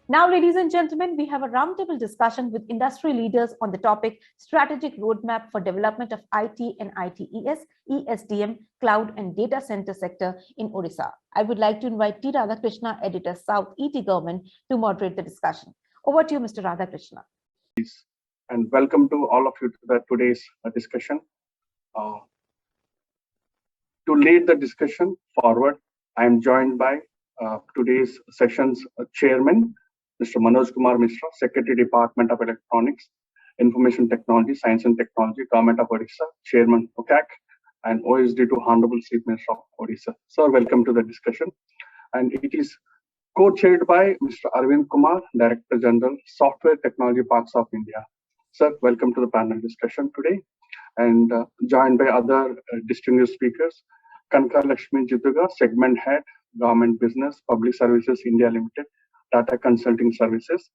Now, ladies and gentlemen, we have a roundtable discussion with industry leaders on the topic Strategic Roadmap for Development of IT and ITES, ESDM, Cloud and Data Center Sector in Orissa. I would like to invite T. Radhakrishna, Editor, South ET Government, to moderate the discussion. Over to you, Mr. Radhakrishna. And welcome to all of you to today's discussion. To lead the discussion forward, I am joined by today's session's chairman, Mr. Manoj Kumar Mishra, Secretary, Department of Electronics, Information Technology, Science and Technology, Government of Odisha, Chairman OCAC, and OSD to Honorable Chief Minister of Odisha. Sir, welcome to the discussion. And it is co-chaired by Mr. Arvind Kumar, Director General, Software Technology Parks of India. Sir, welcome to the panel discussion today. And joined by other distinguished speakers, Kanaka, Laxmi, Jithuga, Segment Head, Government Business, Public Services India Limited, Tata Consulting Services,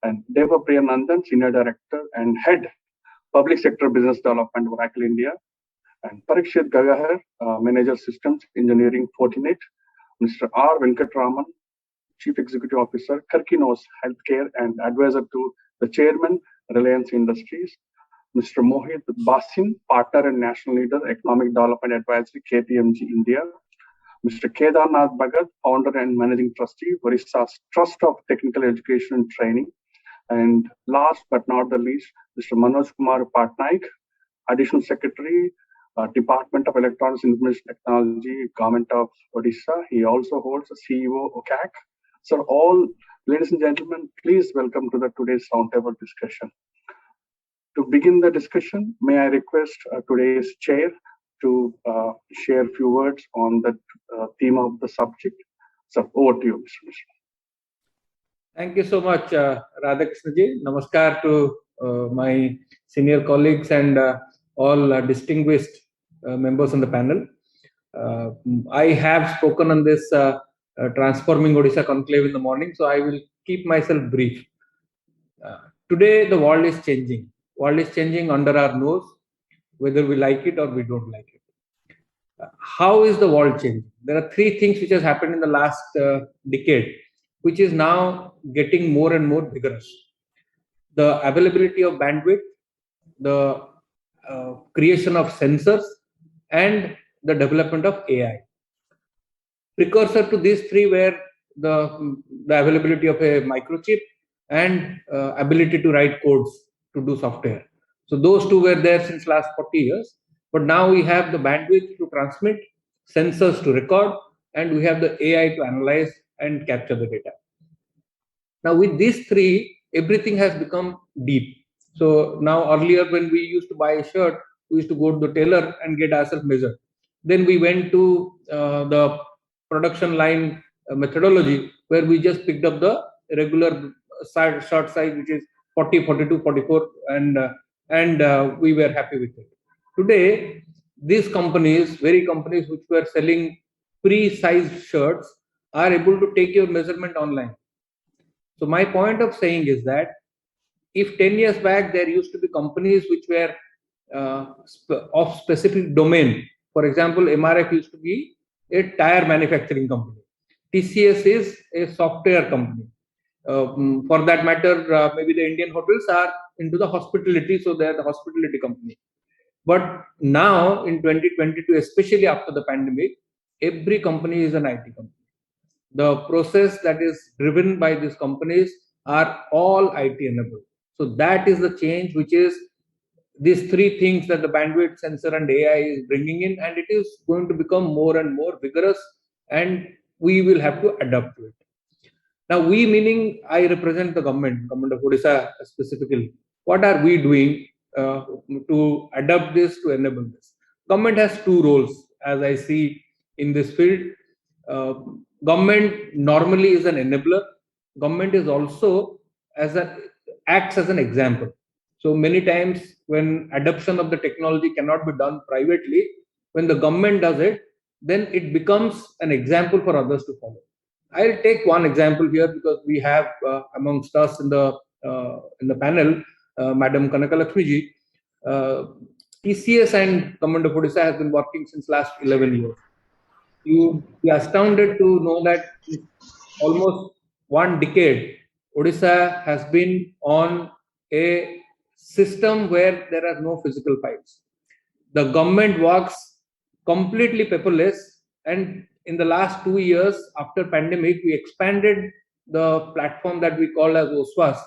and Debapriya Nandan, Senior Director and Head, Public Sector Business Development, Oracle India, and Parikshit Gangaher, Manager Systems Engineering, Fortinet, Mr. R. Venkataramanan, Chief Executive Officer, Karkinos Healthcare and Advisor to the Chairman, Reliance Industries, Mr. Mohit, Bhasin, Partner and National Leader, Economic Development Advisory, KPMG India, Mr. Kedarnath Bhagat, Founder and Managing Trustee, Orissa's Trust of Technical Education and Training, and last but not the least, Mr. Manoj Kumar Patnaik, Additional Secretary, Department of Electronics and Information Technology, Government of Odisha. He also holds a CEO OCAC. So all, ladies and gentlemen, please welcome to today's roundtable discussion. To begin the discussion, may I request today's chair to share a few words on the theme of the subject. So over to you, Mr. Mishra. Thank you so much, Radhakrishna ji. Namaskar to my senior colleagues and all distinguished members on the panel. I have spoken on this Transforming Odisha Conclave in the morning, so I will keep myself brief. Today, the world is changing. World is changing under our nose, whether we like it or we don't like it. How is the world changing? There are three things which has happened in the last decade, which is now getting more and more vigorous. The availability of bandwidth, the creation of sensors, and the development of AI. Precursor to these three were the availability of a microchip and ability to write codes to do software. So those two were there since last 40 years. But now we have the bandwidth to transmit, sensors to record, and we have the AI to analyze and capture the data. Now with these three, everything has become deep. So now earlier when we used to buy a shirt, we used to go to the tailor and get ourselves measured. Then we went to the production line methodology where we just picked up the regular shirt size, which is 40, 42, 44, and we were happy with it. Today, these companies, very companies which were selling pre-sized shirts, are able to take your measurement online. So my point of saying is that if 10 years back there used to be companies which were of specific domain, for example, MRF used to be a tire manufacturing company. TCS is a software company. For that matter, maybe the Indian hotels are into the hospitality, so they are the hospitality company. But now in 2022, especially after the pandemic, every company is an IT company. The process that is driven by these companies are all IT enabled. So that is the change, which is these three things that the bandwidth, sensor, and AI is bringing in, and it is going to become more and more vigorous, and we will have to adapt to it. Now, we meaning I represent the government of Odisha specifically. What are we doing to adapt this, to enable this? Government has two roles, as I see in this field. Government normally is an enabler. Government is also acts as an example. So many times when adoption of the technology cannot be done privately, when the government does it, then it becomes an example for others to follow. I'll take one example here because we have amongst us in the panel, Madam Kanaka Laxmi ji. TCS and Government of Odisha has been working since last 11 years. You'll be astounded to know that almost one decade Odisha has been on a system where there are no physical files. The government works completely paperless, and in the last 2 years after pandemic, we expanded the platform that we call as OSWAS,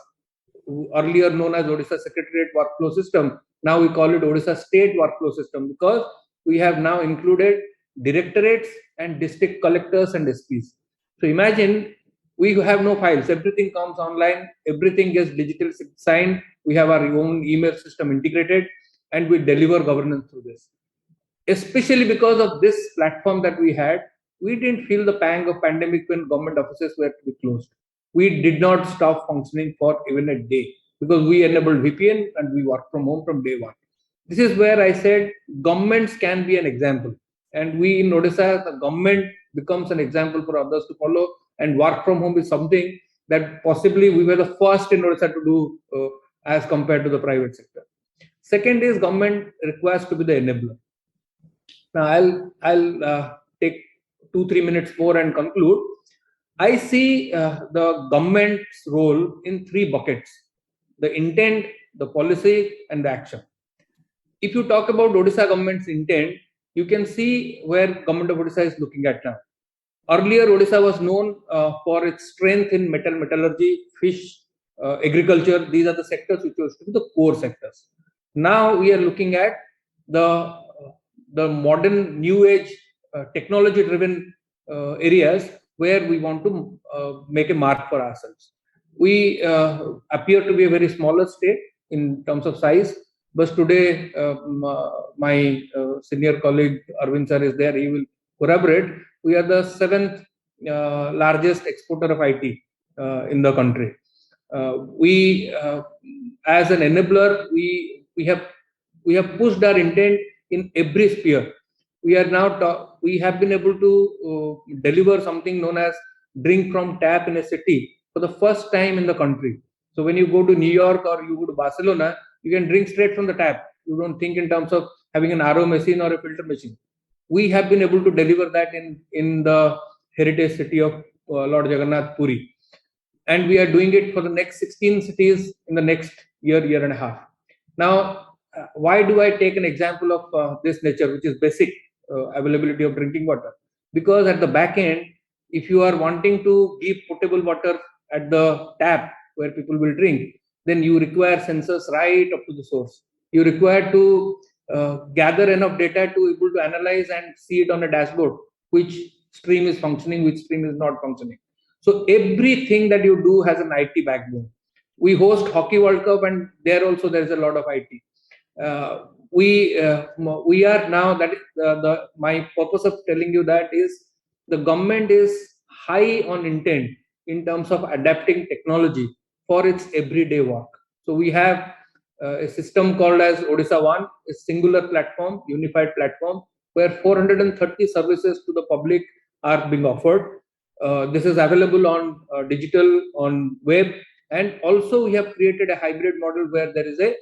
earlier known as Odisha Secretariat Workflow System. Now we call it Odisha State Workflow System, because we have now included directorates and district collectors and SPs. So imagine, we have no files, everything comes online, everything gets digital signed, we have our own email system integrated, and we deliver governance through this. Especially because of this platform that we had, we didn't feel the pang of pandemic when government offices were to be closed. We did not stop functioning for even a day, because we enabled VPN and we work from home from day one. This is where I said governments can be an example, and we in Odisha, the government becomes an example for others to follow, and work from home is something that possibly we were the first in Odisha to do as compared to the private sector. Second is, government requires to be the enabler. Now I'll take 2-3 minutes more and conclude. I see the government's role in 3 buckets: the intent, the policy, and the action. If you talk about Odisha government's intent, you can see where government of Odisha is looking at now. Earlier, Odisha was known for its strength in metallurgy, fish, agriculture. These are the sectors which used to be the core sectors. Now we are looking at the modern new age technology driven areas where we want to make a mark for ourselves. We appear to be a very smaller state in terms of size, but today my senior colleague Arvind sir is there, he will corroborate. We are the 7th largest exporter of IT in the country. We as an enabler, we have pushed our intent in every sphere. We are now we have been able to deliver something known as drink from tap in a city for the first time in the country. So when you go to New York or you go to Barcelona, you can drink straight from the tap. You don't think in terms of having an RO machine or a filter machine. We have been able to deliver that in the heritage city of Lord Jagannath Puri, and we are doing it for the next 16 cities in the next year and a half. Now, why do I take an example of this nature, which is basic availability of drinking water? Because at the back end, if you are wanting to give potable water at the tap where people will drink, then you require sensors right up to the source. You require to gather enough data to able to analyze and see it on a dashboard, which stream is functioning, which stream is not functioning. So everything that you do has an IT backbone. We host Hockey World Cup, and there also there is a lot of IT. We are now, that is my purpose of telling you that is, the government is high on intent in terms of adapting technology for its everyday work. So we have a system called as Odisha One, a singular platform, unified platform, where 430 services to the public are being offered. This is available on digital, on web, and also we have created a hybrid model where there is a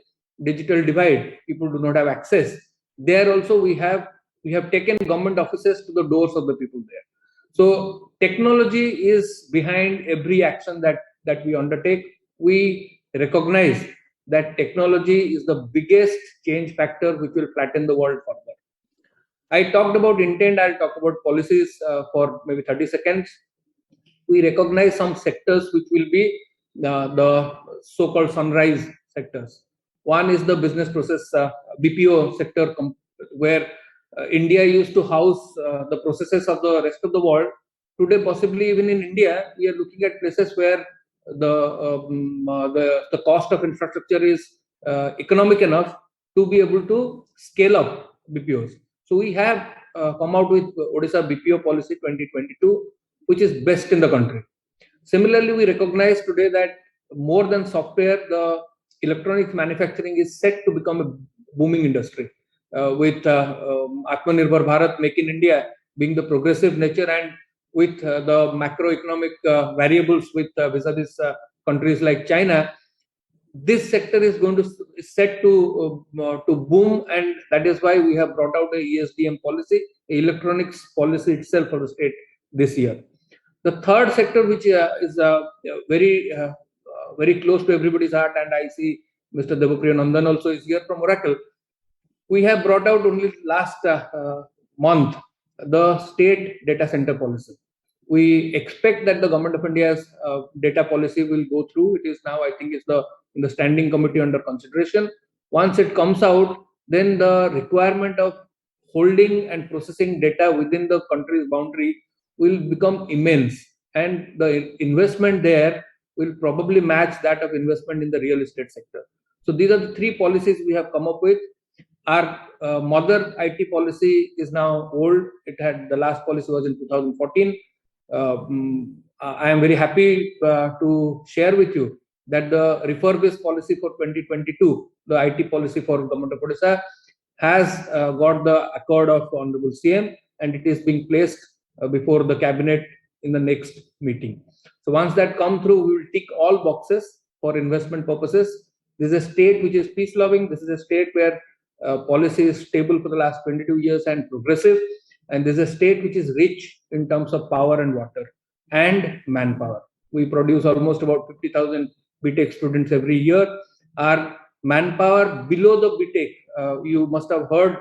digital divide. People do not have access. There also we have taken government offices to the doors of the people there. So technology is behind every action that we undertake. We recognize that technology is the biggest change factor which will flatten the world further. I talked about intent. I'll talk about policies for maybe 30 seconds. We recognize some sectors which will be the so-called sunrise sectors. One is the business process BPO sector, where India used to house the processes of the rest of the world. Today, possibly even in India, we are looking at places where the cost of infrastructure is economic enough to be able to scale up BPOs. So we have come out with Odisha BPO policy 2022, which is best in the country. Similarly, we recognize today that more than software, the electronics manufacturing is set to become a booming industry, with Atmanirbhar Bharat, Make in India being the progressive nature, and with the macroeconomic variables with vis-a-vis countries like China. This sector is going to set to boom, and that is why we have brought out a ESDM policy, electronics policy itself for the state this year. The third sector, which is very very close to everybody's heart, and I see Mr. Debapriya Nandan also is here from Oracle. We have brought out only last month the state data center policy. We expect that the government of India's data policy will go through. It is now, I think, is in the standing committee under consideration. Once it comes out, then the requirement of holding and processing data within the country's boundary will become immense, and the investment there will probably match that of investment in the real estate sector. So these are the three policies we have come up with. Our mother IT policy is now old. The last policy was in 2014. I am very happy to share with you that the refurbished policy for 2022, the IT policy for Government of Odisha, has got the accord of Honorable CM, and it is being placed before the cabinet in the next meeting. So once that comes through, we will tick all boxes for investment purposes. This is a state which is peace loving. This is a state where policy is stable for the last 22 years and progressive. And this is a state which is rich in terms of power and water and manpower. We produce almost about 50,000 BTech students every year. Our manpower below the BTech, you must have heard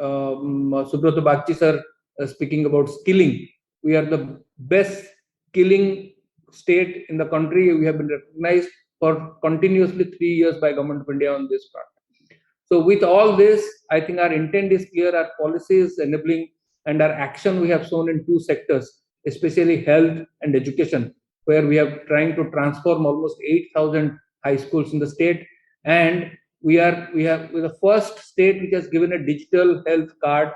Subrata Bagchi sir speaking about skilling. We are the best skilling state in the country. We have been recognized for continuously 3 years by Government of India on this front. So with all this, I think our intent is clear, our policy is enabling, and our action we have shown in two sectors, especially health and education, where we are trying to transform almost 8,000 high schools in the state. And we're the first state which has given a digital health card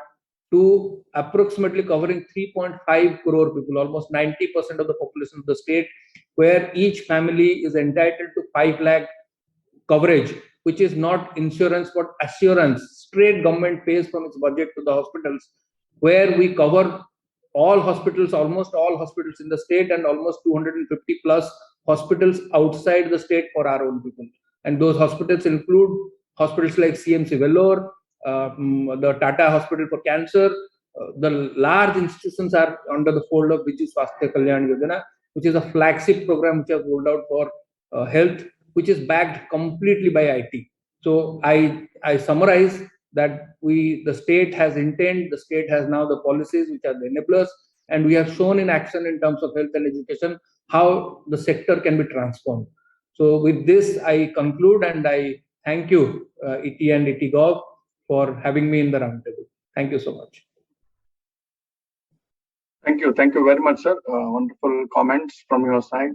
to approximately covering 3.5 crore people, almost 90% of the population of the state, where each family is entitled to 5 lakh coverage, which is not insurance but assurance. Straight government pays from its budget to the hospitals, where we cover all hospitals, almost all hospitals in the state, and almost 250 plus hospitals outside the state for our own people. And those hospitals include hospitals like CMC Vellore, the Tata Hospital for Cancer. The large institutions are under the fold of Viju Swasthya Kalyan Yojana, which is a flagship program which has rolled out for health, which is backed completely by IT. So I summarize that the state has intent, the state has now the policies which are the enablers, and we have shown in action in terms of health and education how the sector can be transformed. So with this, I conclude, and I thank you, ET and ET Gov, for having me in the roundtable. Thank you so much. Thank you very much, sir. Wonderful comments from your side.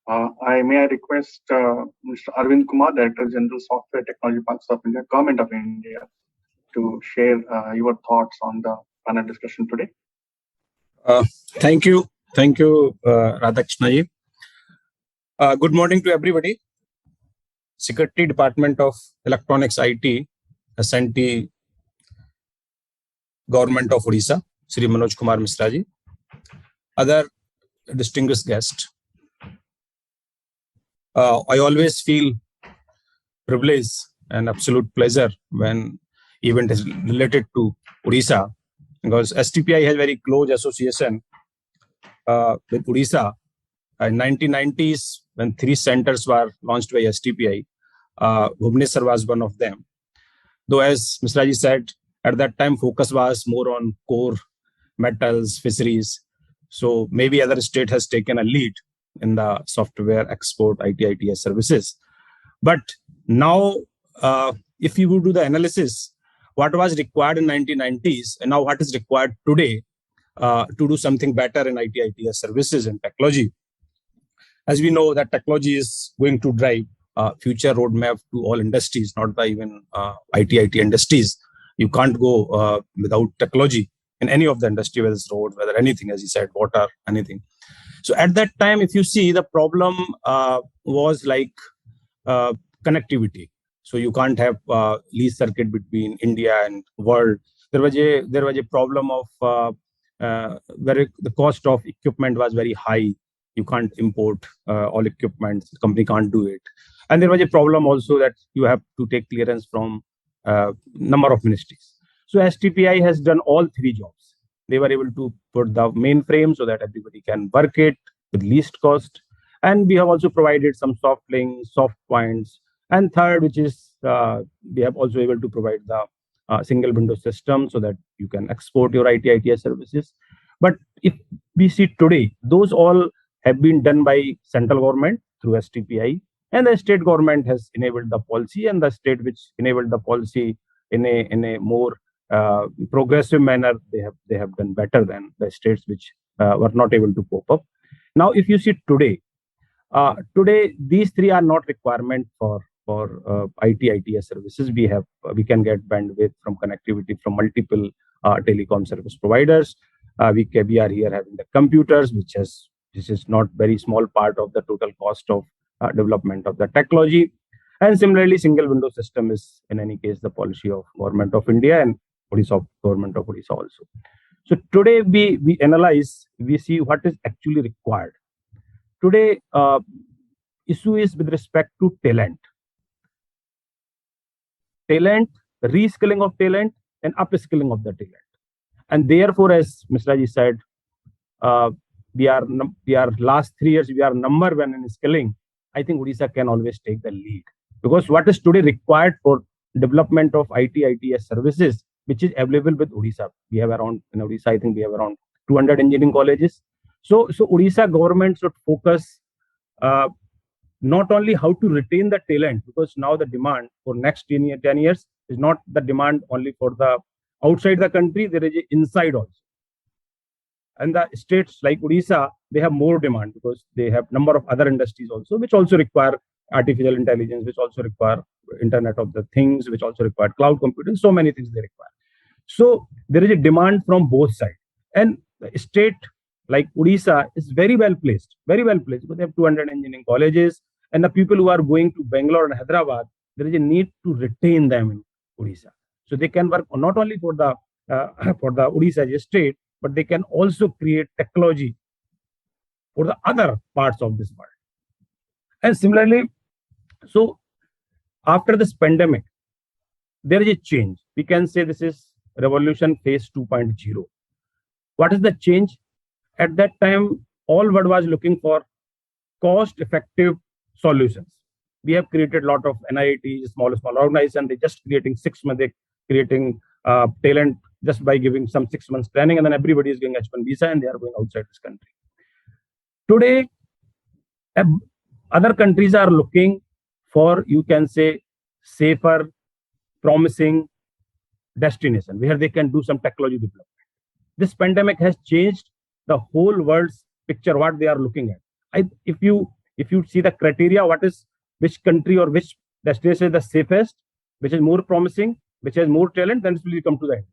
I request Mr. Arvind Kumar, Director General Software Technology Parks of India, Government of India, to share your thoughts on the panel discussion today. Thank you, Radhakrishnaji. Good morning to everybody. Secretary Department of Electronics IT, SNT, Government of Orissa, Sri Manoj Kumar Mishra ji, other distinguished guests. I always feel privilege and absolute pleasure when event is related to Odisha, because STPI has very close association with Odisha. In 1990s, when 3 centers were launched by STPI, Bhubaneswar was one of them. Though, as Mishra ji said, at that time focus was more on core metals, fisheries. So maybe other state has taken a lead in the software export ITES services. But now, if you would do the analysis, what was required in 1990s and now what is required today to do something better in ITES services and technology. As we know that technology is going to drive future roadmap to all industries, not by even IT industries. You can't go without technology in any of the industry, whether it's road, whether anything, as you said, water, anything. So at that time, if you see, the problem was like connectivity. So you can't have least circuit between India and world. There was a problem of where the cost of equipment was very high. You can't import all equipment. The company can't do it. And there was a problem also that you have to take clearance from number of ministries. So STPI has done all 3 jobs. They were able to put the mainframe so that everybody can work it with least cost. And we have also provided some soft links, soft points. And third, which is we have also able to provide the single window system so that you can export your ITES services. But if we see today, those all have been done by central government through STPI, and the state government has enabled the policy, and the state which enabled the policy in a more progressive manner, they have done better than the states which were not able to cope up. Now, if you see today, these three are not requirement for ITES services. We can get bandwidth from connectivity from multiple telecom service providers. We are here having the computers, which is not very small part of the total cost of development of the technology. And similarly, single window system is in any case the policy of Government of India and Government of Odisha also. So today we analyze, we see what is actually required. Today, issue is with respect to talent, reskilling of talent, and upskilling of the talent. And therefore, as Mishra ji said, we are last 3 years we are number one in skilling. I think Odisha can always take the lead, because what is today required for development of ITES services, which is available with Odisha. We have around in Odisha, I think we have around 200 engineering colleges. So Odisha government should focus not only how to retain the talent, because now the demand for next 10 years is not the demand only for the outside the country, there is a inside also. And the states like Odisha, they have more demand because they have number of other industries also, which also require artificial intelligence, which also require Internet of the Things, which also require cloud computing, so many things they require. So there is a demand from both sides. And the state like Odisha is very well placed, because they have 200 engineering colleges, and the people who are going to Bangalore and Hyderabad, there is a need to retain them in Odisha. So they can work not only for the Odisha as a state, but they can also create technology for the other parts of this world. And similarly, so after this pandemic, there is a change. We can say this is revolution phase 2.0. What is the change? At that time, all world was looking for cost-effective solutions. We have created a lot of NIITs, small organizations. They're just creating 6 months, creating talent just by giving some 6 months training, and then everybody is getting H1 visa and they are going outside this country. Today, other countries are looking for, you can say, safer, promising destination where they can do some technology development. This pandemic has changed the whole world's picture, what they are looking at. If you see the criteria, which country or which destination is the safest, which is more promising, which has more talent, then it will come to the end.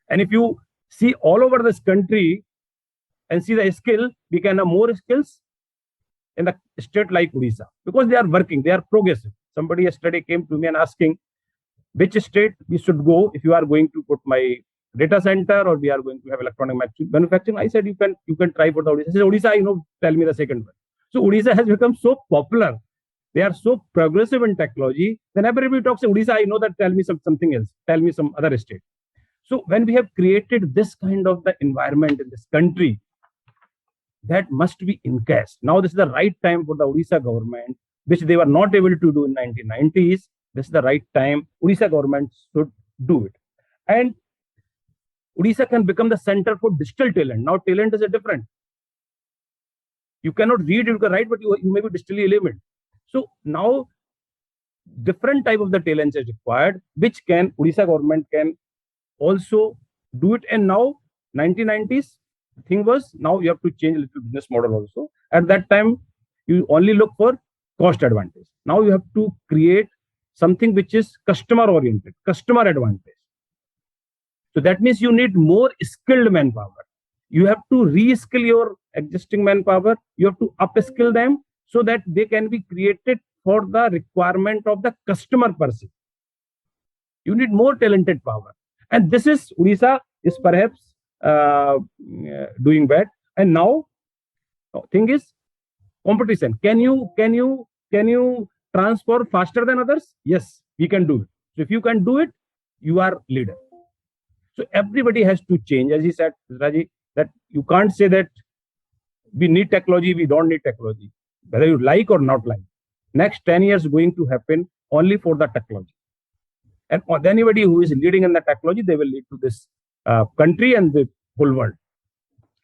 And if you see all over this country and see the skill, we can have more skills in the state like Odisha, because they are working, they are progressive. Somebody yesterday came to me and asking which state we should go if you are going to put my data center or we are going to have electronic manufacturing. I said, you can try for the Odisha. I said, Odisha, tell me the second one. So Odisha has become so popular. They are so progressive in technology. Then everybody talks, Odisha, I know that, tell me something else. Tell me some other state. So when we have created this kind of the environment in this country, that must be encased. Now this is the right time for the Odisha government, which they were not able to do in 1990s. This is the right time. Odisha government should do it. And Odisha can become the center for digital talent. Now talent is a different. You cannot read, you can write, but you may be digitally element. So now different type of the talent is required, which Odisha government can also do it. And now 1990s, the thing was, now you have to change a little business model also. At that time, you only look for cost advantage. Now you have to create something which is customer oriented, customer advantage. So that means you need more skilled manpower. You have to reskill your existing manpower. You have to upskill them so that they can be created for the requirement of the customer person. You need more talented power. And this is, Odisha is perhaps doing bad. And now, thing is, competition. Can you transfer faster than others? Yes, we can do it. So if you can do it, you are leader. So everybody has to change. As he said, Raji, that you can't say that we need technology, we don't need technology, whether you like or not like. Next 10 years going to happen only for the technology. And anybody who is leading in the technology, they will lead to this country and the whole world.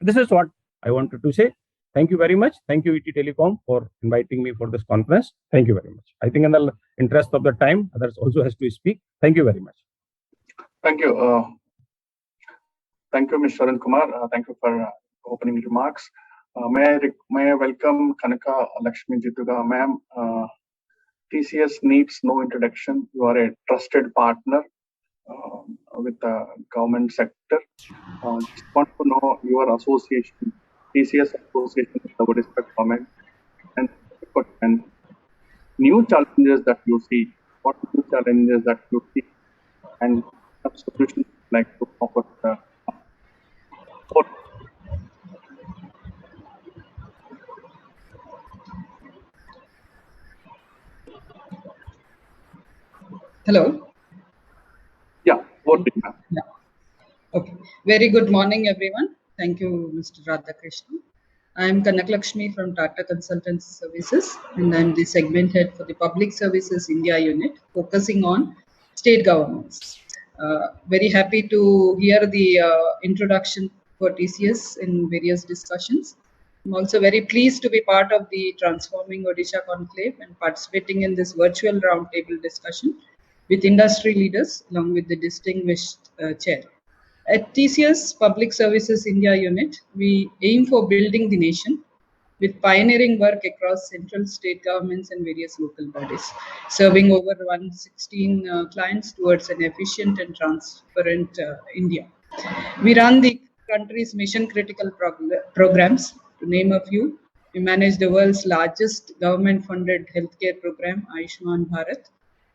This is what I wanted to say. Thank you very much. Thank you, ET Telecom, for inviting me for this conference. Thank you very much. I think in the interest of the time, others also has to speak. Thank you very much. Thank you. Thank you, Mr. and Kumar. Thank you for opening remarks. May I welcome Kanaka, Laxmi, Jithuga. Ma'am, TCS needs no introduction. You are a trusted partner with the government sector. Just want to know your association, TCS association with the Odisha government, and new challenges that you see. What new challenges that you see, and what solutions like to offer. Hello. Yeah, what do you have? Yeah. Okay. Very good morning, everyone. Thank you, Mr. Radhakrishnan. I am Kanaka Laxmi from Tata Consultancy Services, and I am the segment head for the Public Services India unit, focusing on state governments. Very happy to hear the introduction for TCS in various discussions. I'm also very pleased to be part of the Transforming Odisha Conclave and participating in this virtual roundtable discussion with industry leaders along with the distinguished chair. At TCS Public Services India unit, we aim for building the nation with pioneering work across central state governments and various local bodies, serving over 116 clients towards an efficient and transparent India. We run the country's mission critical programs. To name a few, we manage the world's largest government funded healthcare program, Ayushman Bharat,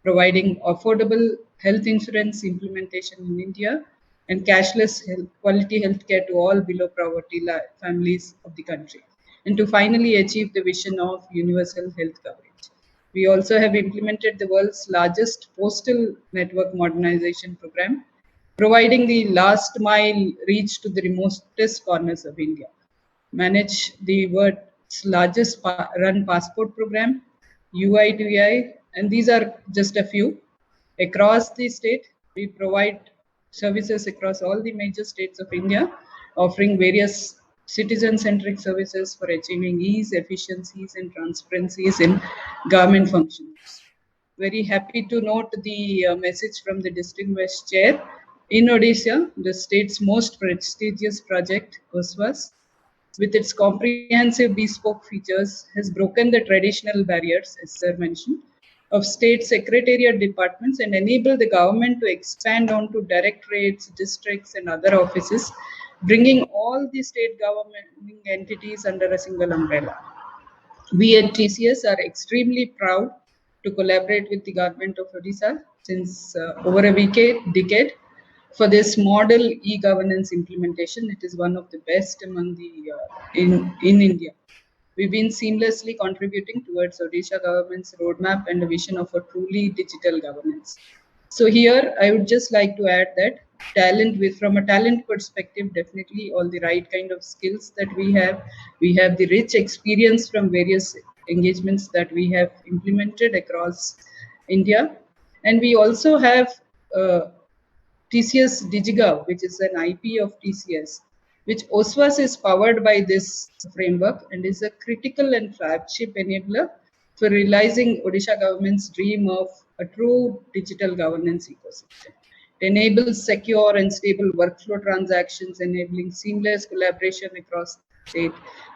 providing affordable health insurance implementation in India and cashless quality healthcare to all below poverty families of the country, and to finally achieve the vision of universal health coverage. We also have implemented the world's largest postal network modernization program, providing the last mile reach to the remotest corners of India. Manage the world's largest run passport program, UI to EI, and these are just a few. Across the state, we provide services across all the major states of India, offering various citizen-centric services for achieving ease, efficiencies, and transparencies in government functions. Very happy to note the message from the distinguished chair. In Odisha, the state's most prestigious project, OSWAS, with its comprehensive bespoke features, has broken the traditional barriers, as Sir mentioned, of state secretariat departments and enabled the government to expand onto directorates, districts, and other offices, bringing all the state government entities under a single umbrella. We at TCS are extremely proud to collaborate with the government of Odisha since over a decade for this model e-governance implementation. It is one of the best among the in India. We've been seamlessly contributing towards Odisha government's roadmap and a vision of a truly digital governance. So here, I would just like to add that from a talent perspective, definitely all the right kind of skills that we have. We have the rich experience from various engagements that we have implemented across India. And we also have TCS Digiga, which is an IP of TCS, which OSWAS is powered by this framework and is a critical and flagship enabler for realizing Odisha government's dream of a true digital governance ecosystem. It enables secure and stable workflow transactions, enabling seamless collaboration across state,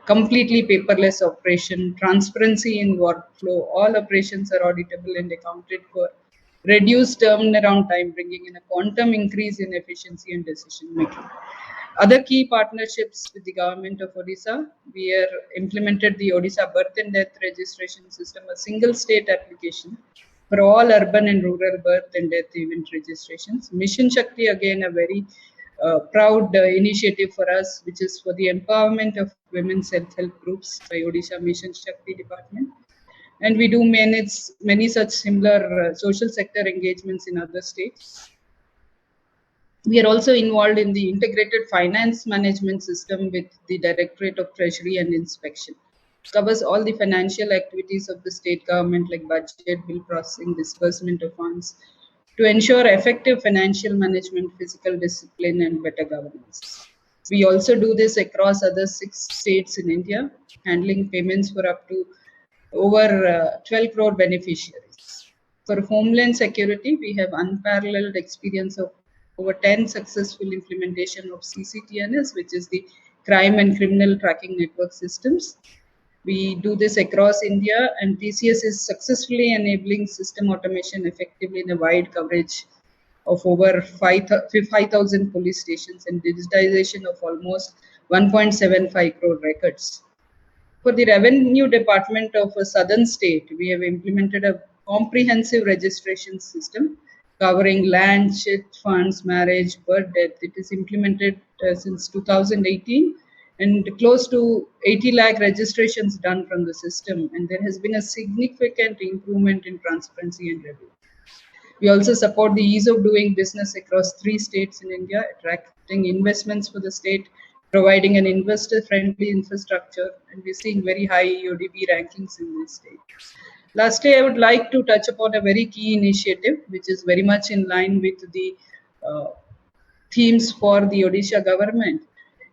completely paperless operation, transparency in workflow. All operations are auditable and accounted for, reduced turnaround time, bringing in a quantum increase in efficiency and decision making. Other key partnerships with the government of Odisha, we have implemented the Odisha birth and death registration system, a single state application for all urban and rural birth and death event registrations. Mission Shakti, again, a very proud initiative for us, which is for the empowerment of women's self-help groups by Odisha Mission Shakti Department. And we do manage many such similar social sector engagements in other states. We are also involved in the integrated finance management system with the Directorate of Treasury and Inspection. It covers all the financial activities of the state government like budget, bill processing, disbursement of funds to ensure effective financial management, fiscal discipline, and better governance. We also do this across other 6 states in India, handling payments for up to over 12 crore beneficiaries. For Homeland Security, we have unparalleled experience of over 10 successful implementation of CCTNS, which is the Crime and Criminal Tracking Network Systems. We do this across India, and TCS is successfully enabling system automation effectively in a wide coverage of over 5,000 police stations and digitization of almost 1.75 crore records. For the revenue department of a southern state, we have implemented a comprehensive registration system covering land, chit funds, marriage, birth, death. It is implemented since 2018 and close to 80 lakh registrations done from the system. And there has been a significant improvement in transparency and review. We also support the ease of doing business across 3 states in India, attracting investments for the state, providing an investor-friendly infrastructure, and we're seeing very high ODB rankings in this state. Lastly, I would like to touch upon a very key initiative, which is very much in line with the themes for the Odisha government.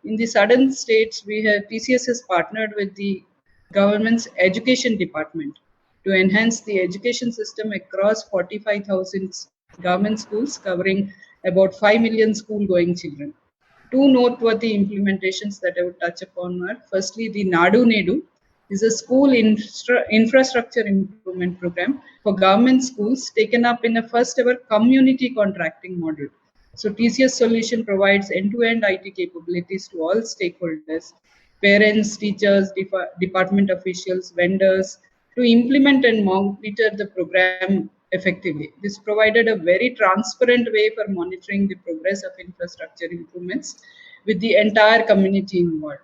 In the southern states, TCS has partnered with the government's education department to enhance the education system across 45,000 government schools, covering about 5 million school-going children. 2 noteworthy implementations that I would touch upon are, firstly, the Nadu Nedu is a school infrastructure improvement program for government schools taken up in a first ever community contracting model. So TCS solution provides end-to-end IT capabilities to all stakeholders, parents, teachers, department officials, vendors, to implement and monitor the program effectively. This provided a very transparent way for monitoring the progress of infrastructure improvements with the entire community involved.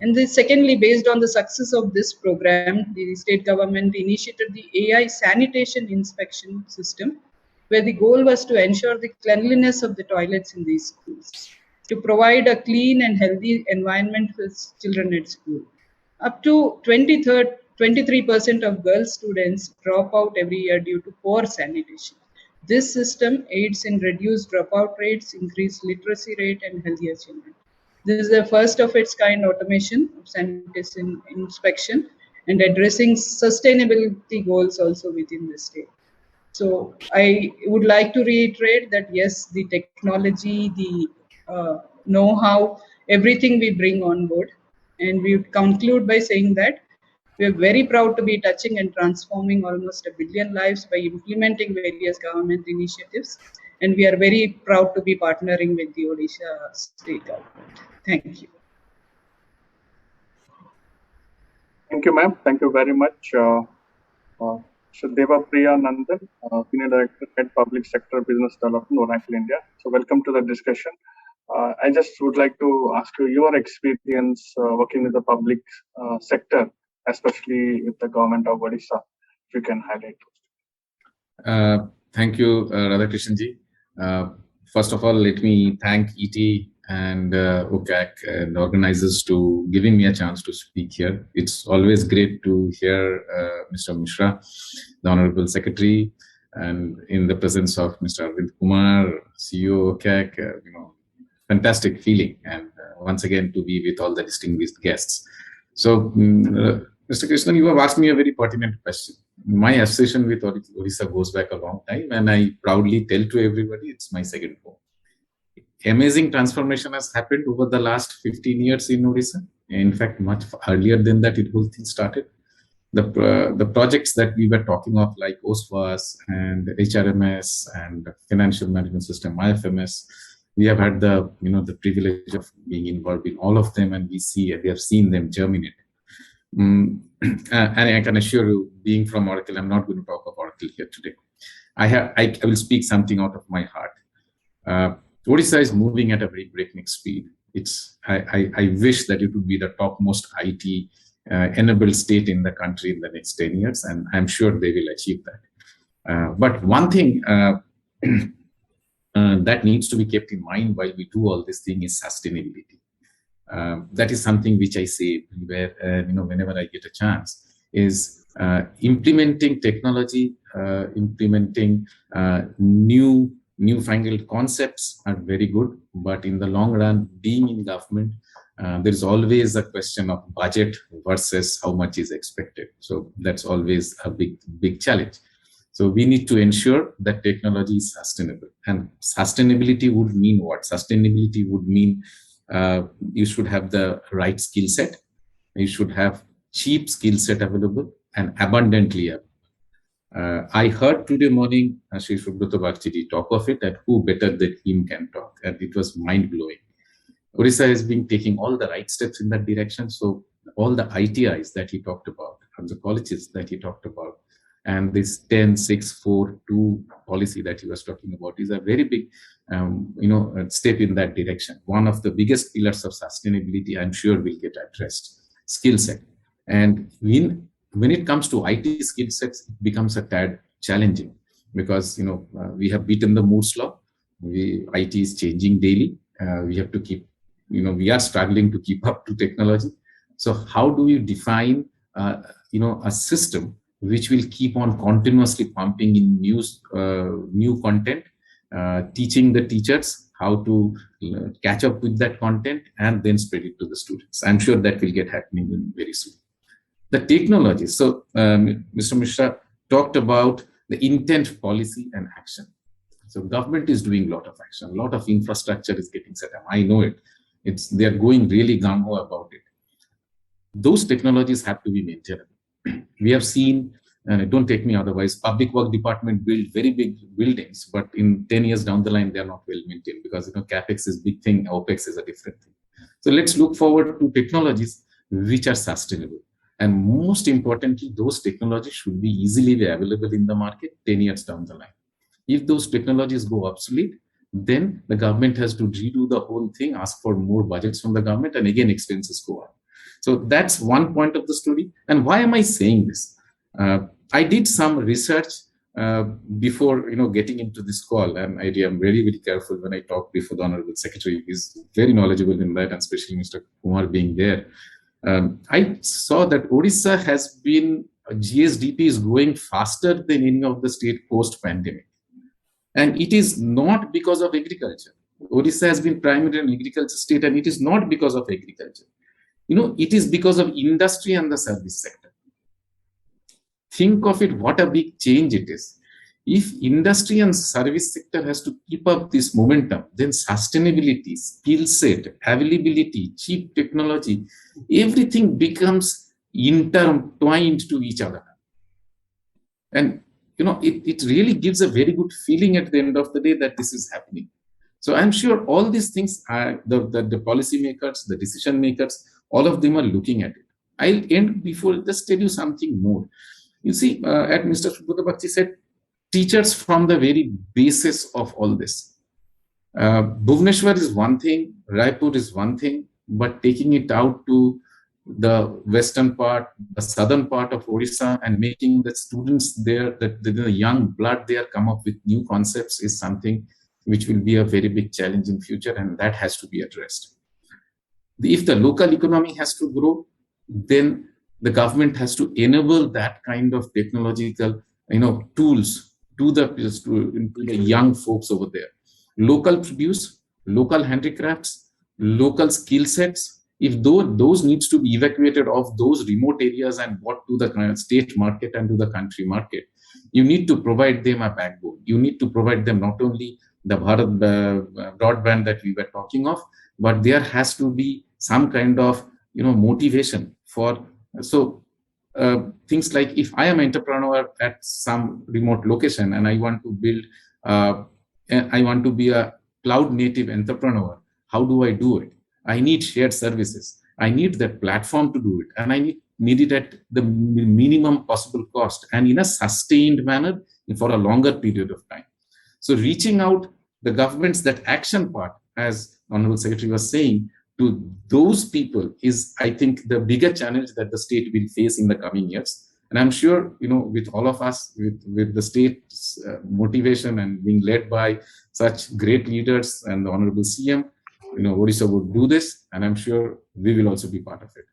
And then secondly, based on the success of this program, the state government initiated the AI sanitation inspection system, where the goal was to ensure the cleanliness of the toilets in these schools, to provide a clean and healthy environment for children at school. Up to 23% of girl students drop out every year due to poor sanitation. This system aids in reduced dropout rates, increased literacy rate, and healthier children. This is the first of its kind automation of sanitation inspection and addressing sustainability goals also within the state. So I would like to reiterate that yes, the technology, the know-how, everything we bring on board. And we would conclude by saying that we are very proud to be touching and transforming almost 1 billion lives by implementing various government initiatives. And we are very proud to be partnering with the Odisha state government. Thank you. Thank you, ma'am. Thank you very much. Debapriya Nandan, Senior Director, Head Public Sector Business Development, Oracle India. So welcome to the discussion. I just would like to ask you your experience working with the public sector, especially with the government of Odisha, if you can highlight. Thank you, Radhakrishnan-ji. First of all, let me thank ET and OCAC and organizers to giving me a chance to speak here. It's always great to hear Mr. Mishra, the Honorable Secretary, and in the presence of Mr. Arvind, Kumar, CEO OCAC, fantastic feeling, and once again to be with all the distinguished guests. So, Mr. Krishnan, you have asked me a very pertinent question. My association with Orissa goes back a long time, and I proudly tell to everybody it's my second home. Amazing transformation has happened over the last 15 years in Orissa. In fact, much earlier than that, it whole thing started. The projects that we were talking of, like OSWAS and HRMS and Financial Management System, IFMS, we have had the the privilege of being involved in all of them, and we have seen them germinate. And I can assure you, being from Oracle, I'm not going to talk of Oracle here today. I will speak something out of my heart. Odisha is moving at a very breakneck speed. I wish that it would be the topmost IT enabled state in the country in the next 10 years, and I'm sure they will achieve that. But one thing that needs to be kept in mind while we do all this thing is sustainability. That is something which I say where, whenever I get a chance, is implementing technology, implementing newfangled concepts are very good, but in the long run, being in government, there is always a question of budget versus how much is expected. So that's always a big challenge. So we need to ensure that technology is sustainable. And sustainability would mean what? Sustainability would mean you should have the right skill set. You should have cheap skill set available and abundantly available. I heard today morning Shri Subrata Bharti talk of it, that who better than him can talk, and it was mind-blowing. Odisha has been taking all the right steps in that direction. So all the ITIs that he talked about, and the colleges that he talked about, and this 10-6-4-2 policy that he was talking about is a very big, step in that direction. One of the biggest pillars of sustainability, I'm sure, will get addressed. Skill set, and when it comes to IT skill sets, it becomes a tad challenging because we have beaten the Moore's law. IT is changing daily. We have to keep, we are struggling to keep up to technology. So how do you define, a system which will keep on continuously pumping in new content, teaching the teachers how to catch up with that content and then spread it to the students? I'm sure that will get happening very soon. The technology. So Mr. Mishra talked about the intent, policy, and action. So government is doing a lot of action. A lot of infrastructure is getting set up. I know it. They're going really gung-ho about it. Those technologies have to be maintainable. We have seen, and don't take me otherwise, public work department build very big buildings, but in 10 years down the line, they're not well maintained because CapEx is a big thing, OpEx is a different thing. So let's look forward to technologies which are sustainable. And most importantly, those technologies should be easily available in the market 10 years down the line. If those technologies go obsolete, then the government has to redo the whole thing, ask for more budgets from the government, and again, expenses go up. So that's one point of the story. And why am I saying this? I did some research before getting into this call, and I am very, very careful when I talk before the Honorable Secretary. He's very knowledgeable in that, and especially Mr. Kumar being there. I saw that Odisha has been, GSDP is growing faster than any of the state post-pandemic. And it is not because of agriculture. Odisha has been primarily an agriculture state, and it is not because of agriculture. It is because of industry and the service sector. Think of it, what a big change it is. If industry and service sector has to keep up this momentum, then sustainability, skill set, availability, cheap technology, everything becomes intertwined to each other. And it really gives a very good feeling at the end of the day that this is happening. So I'm sure all these things are the policy makers, the decision makers, all of them are looking at it. I'll end before just tell you something more. You see, at Mr. Subrata Bharti said, teachers from the very basis of all this. Bhubaneswar is one thing, Raipur is one thing, but taking it out to the western part, the southern part of Orissa, and making the students there, the young blood there come up with new concepts is something which will be a very big challenge in future, and that has to be addressed. If the local economy has to grow, then the government has to enable that kind of technological tools to the young folks over there. Local produce, local handicrafts, local skill sets. If those needs to be evacuated off those remote areas and brought to the state market and to the country market, you need to provide them a backbone. You need to provide them not only the Bharat broadband that we were talking of, but there has to be some kind of motivation for. So things like, if I am an entrepreneur at some remote location and I want to build, I want to be a cloud native entrepreneur, how do I do it? I need shared services. I need that platform to do it, and I need it at the minimum possible cost and in a sustained manner for a longer period of time. So reaching out the government's that action part, as Honorable Secretary was saying, to those people is, I think, the bigger challenge that the state will face in the coming years. And I'm sure, with all of us, with the state's motivation and being led by such great leaders and the Honorable CM, Odisha would do this, and I'm sure we will also be part of it.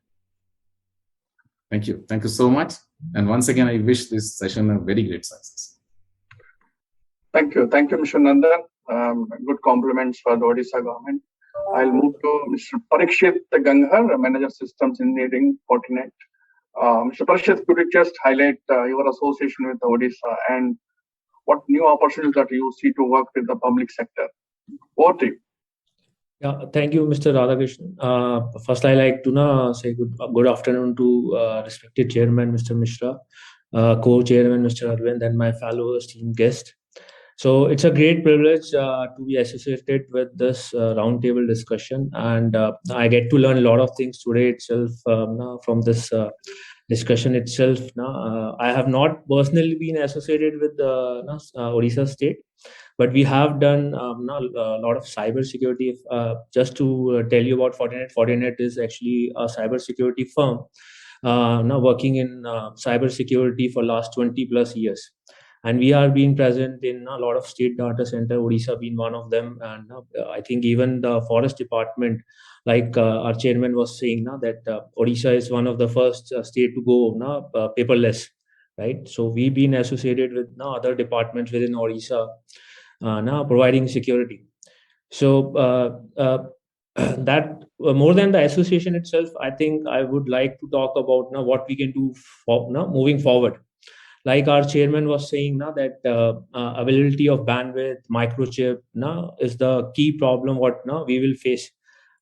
Thank you. Thank you so much. And once again, I wish this session a very great success. Thank you. Thank you, Mr. Nandan. Good compliments for the Odisha government. I'll move to Mr. Parikshit Gangaher, Manager Systems Engineering, Fortinet. Mr. Parikshit, could you just highlight your association with the Odisha and what new opportunities that you see to work with the public sector? Over to you. Yeah, thank you, Mr. Radhakrishnan. First, I like to say good afternoon to respected chairman, Mr. Mishra, co-chairman, Mr. Arvind, and my fellow esteemed guest. So it's a great privilege to be associated with this roundtable discussion, and I get to learn a lot of things today itself from this discussion itself. I have not personally been associated with Odisha state, but we have done a lot of cyber security. Just to tell you about Fortinet, Fortinet is actually a cyber security firm now working in cyber security for last 20 plus years. And we are being present in a lot of state data center, Odisha being one of them. And I think even the forest department, like our chairman was saying now, that Odisha is one of the first state to go paperless, right? So we've been associated with other departments within Odisha now providing security. So that more than the association itself, I think I would like to talk about now what we can do for moving forward. Like our chairman was saying now, that availability of bandwidth, microchip is the key problem what we will face.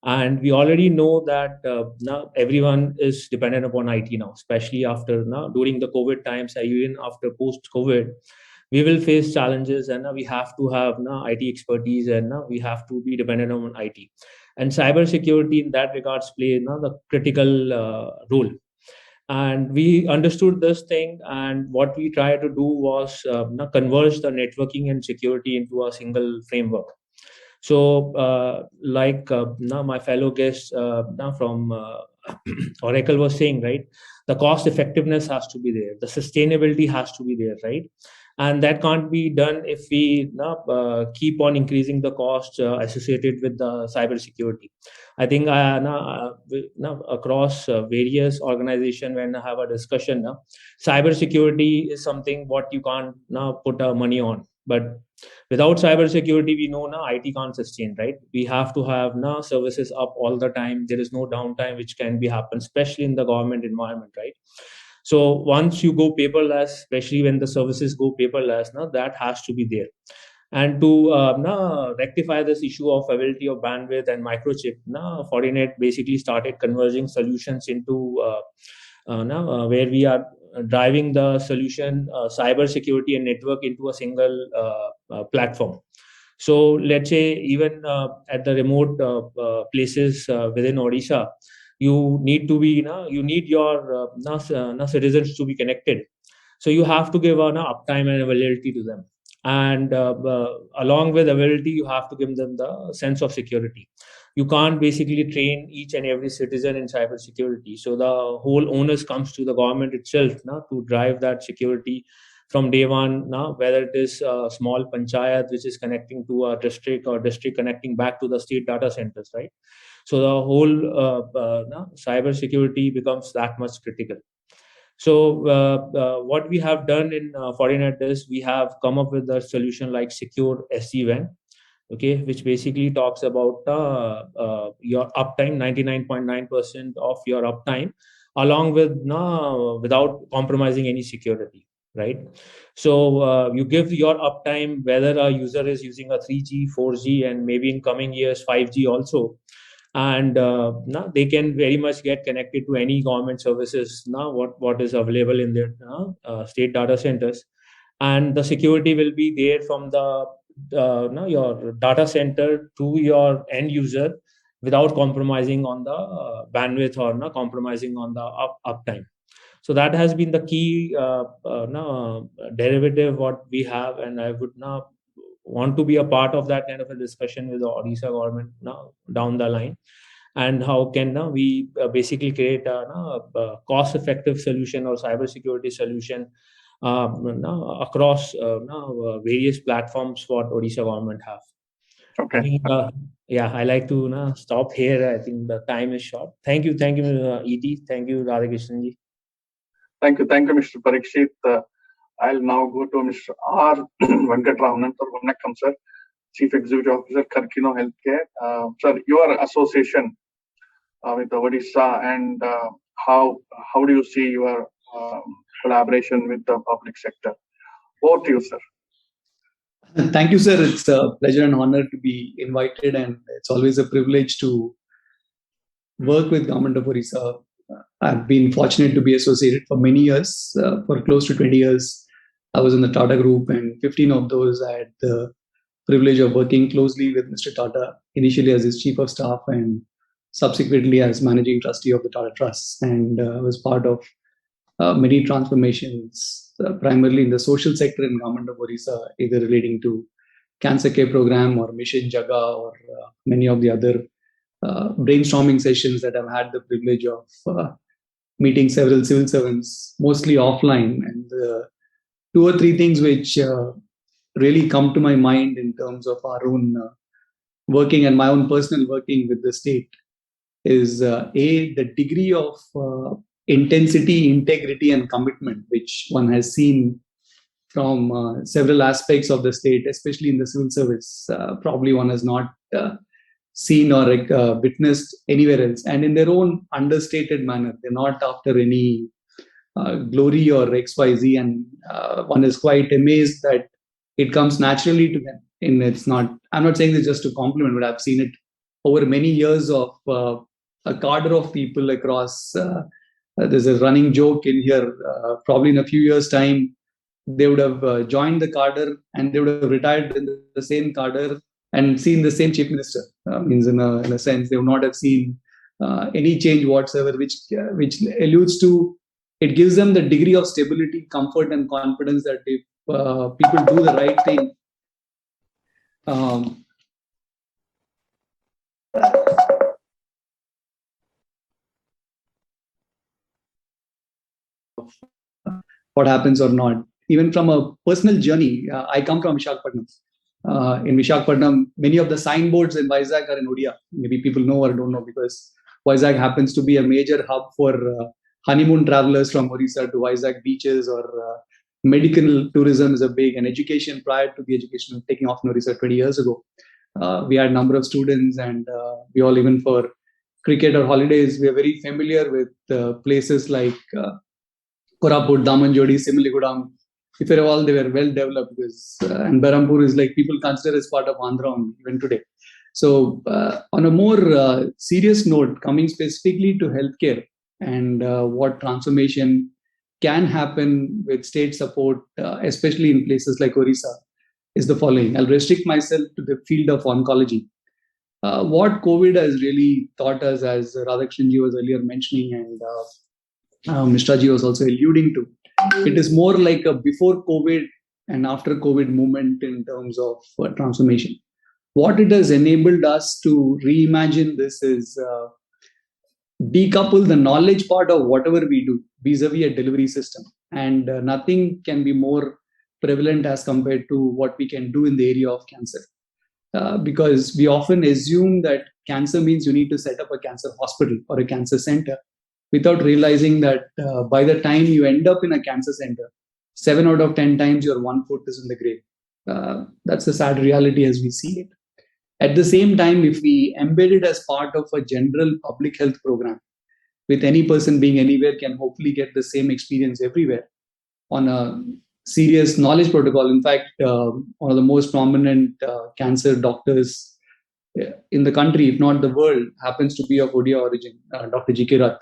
And we already know that now everyone is dependent upon IT now, especially after during the COVID times, even after post-COVID, we will face challenges, and we have to have IT expertise, and we have to be dependent on IT. And cybersecurity in that regards play the critical role. And we understood this thing, and what we tried to do was converge the networking and security into a single framework. So now my fellow guest now from Oracle was saying, right, the cost effectiveness has to be there, the sustainability has to be there, right? And that can't be done if we keep on increasing the cost associated with the cybersecurity. I think across various organizations, when I have a discussion, cybersecurity is something what you can't put money on. But without cybersecurity, we know IT can't sustain, right? We have to have services up all the time. There is no downtime which can be happen, especially in the government environment, right? So once you go paperless, especially when the services go paperless, that has to be there. And to rectify this issue of availability of bandwidth and microchip, Fortinet basically started converging solutions into where we are driving the solution cyber security and network into a single platform. So let's say even at the remote places within Odisha, you need to be you need your citizens to be connected. So you have to give an uptime and availability to them. And along with availability, you have to give them the sense of security. You can't basically train each and every citizen in cybersecurity. So the whole onus comes to the government itself to drive that security from day one, whether it is a small panchayat which is connecting to a district, or district connecting back to the state data centers, right? So the whole cybersecurity becomes that much critical. So what we have done in Fortinet is we have come up with a solution like secure SD-WAN, okay, which basically talks about your uptime, 99.9% of your uptime, along with without compromising any security, right? So you give your uptime whether a user is using a 3G, 4G, and maybe in coming years 5G also. And they can very much get connected to any government services what is available in their state data centers, and the security will be there from the your data center to your end user without compromising on the bandwidth or not compromising on the uptime. So that has been the key derivative what we have, and I would now want to be a part of that kind of a discussion with the Odisha government now down the line. and how can we basically create a cost-effective solution or cybersecurity solution across various platforms what Odisha government have. Okay. I think, I like to stop here. I think the time is short. Thank you, ET. Thank you, Radhakrishnan ji. Thank you, Mr. Parikshit. I'll now go to Mr. R. Venkataramanan. Vanakkam, sir. Chief Executive Officer, Karkinos Healthcare. Sir, your association with Odisha, and how do you see your collaboration with the public sector? Over to you, sir. Thank you, sir. It's a pleasure and honor to be invited, and it's always a privilege to work with Government of Orissa. I've been fortunate to be associated for many years. For close to 20 years, I was in the Tata Group, and 15 of those I had the privilege of working closely with Mr. Tata, initially as his Chief of Staff and subsequently as Managing Trustee of the Tata Trust, and was part of many transformations, primarily in the social sector in Government of Orissa, either relating to cancer care program or Mission Jaga or many of the other brainstorming sessions that I've had the privilege of meeting several civil servants, mostly offline. And two or three things which really come to my mind in terms of our own working and my own personal working with the state is the degree of intensity, integrity, and commitment which one has seen from several aspects of the state, especially in the civil service. Probably one has not seen or witnessed anywhere else, and in their own understated manner. They're not after any glory or XYZ, and one is quite amazed that it comes naturally to them. And it's not, I'm not saying this just to compliment, but I've seen it over many years of a cadre of people across. There's a running joke in here, probably in a few years' time, they would have joined the cadre and they would have retired in the same cadre and seen the same chief minister. Means in a sense, they would not have seen any change whatsoever, which alludes to, it gives them the degree of stability, comfort, and confidence that if people do the right thing, what happens or not. Even from a personal journey, I come from Visakhapatnam. In Visakhapatnam, many of the signboards in Vizag are in Odia. Maybe people know or don't know, because Vizag happens to be a major hub for honeymoon travelers from Orissa to Vizag beaches, or medical tourism is a big, and education prior to the education taking off in Orissa 20 years ago. We had a number of students, and we all, even for cricket or holidays, we are very familiar with places like Koraput, Damanjodi, Simligudam. If they're all, they were well developed, because and Berhampur is like people consider as part of Andhra even today. So on a more serious note, coming specifically to healthcare and what transformation can happen with state support, especially in places like Orissa, is the following. I'll restrict myself to the field of oncology. What COVID has really taught us, as Radhakrishnan ji was earlier mentioning, and Mishra ji was also alluding to, it is more like a before COVID and after COVID movement in terms of transformation. What it has enabled us to reimagine this is decouple the knowledge part of whatever we do vis-a-vis a delivery system. And nothing can be more prevalent as compared to what we can do in the area of cancer. Because we often assume that cancer means you need to set up a cancer hospital or a cancer center, without realizing that by the time you end up in a cancer center, 7 out of 10 times your 1 foot is in the grave. That's the sad reality as we see it. At the same time, if we embed it as part of a general public health program, with any person being anywhere can hopefully get the same experience everywhere on a serious knowledge protocol. In fact, one of the most prominent cancer doctors in the country, if not the world, happens to be of Odia origin, Dr. G.K. Rath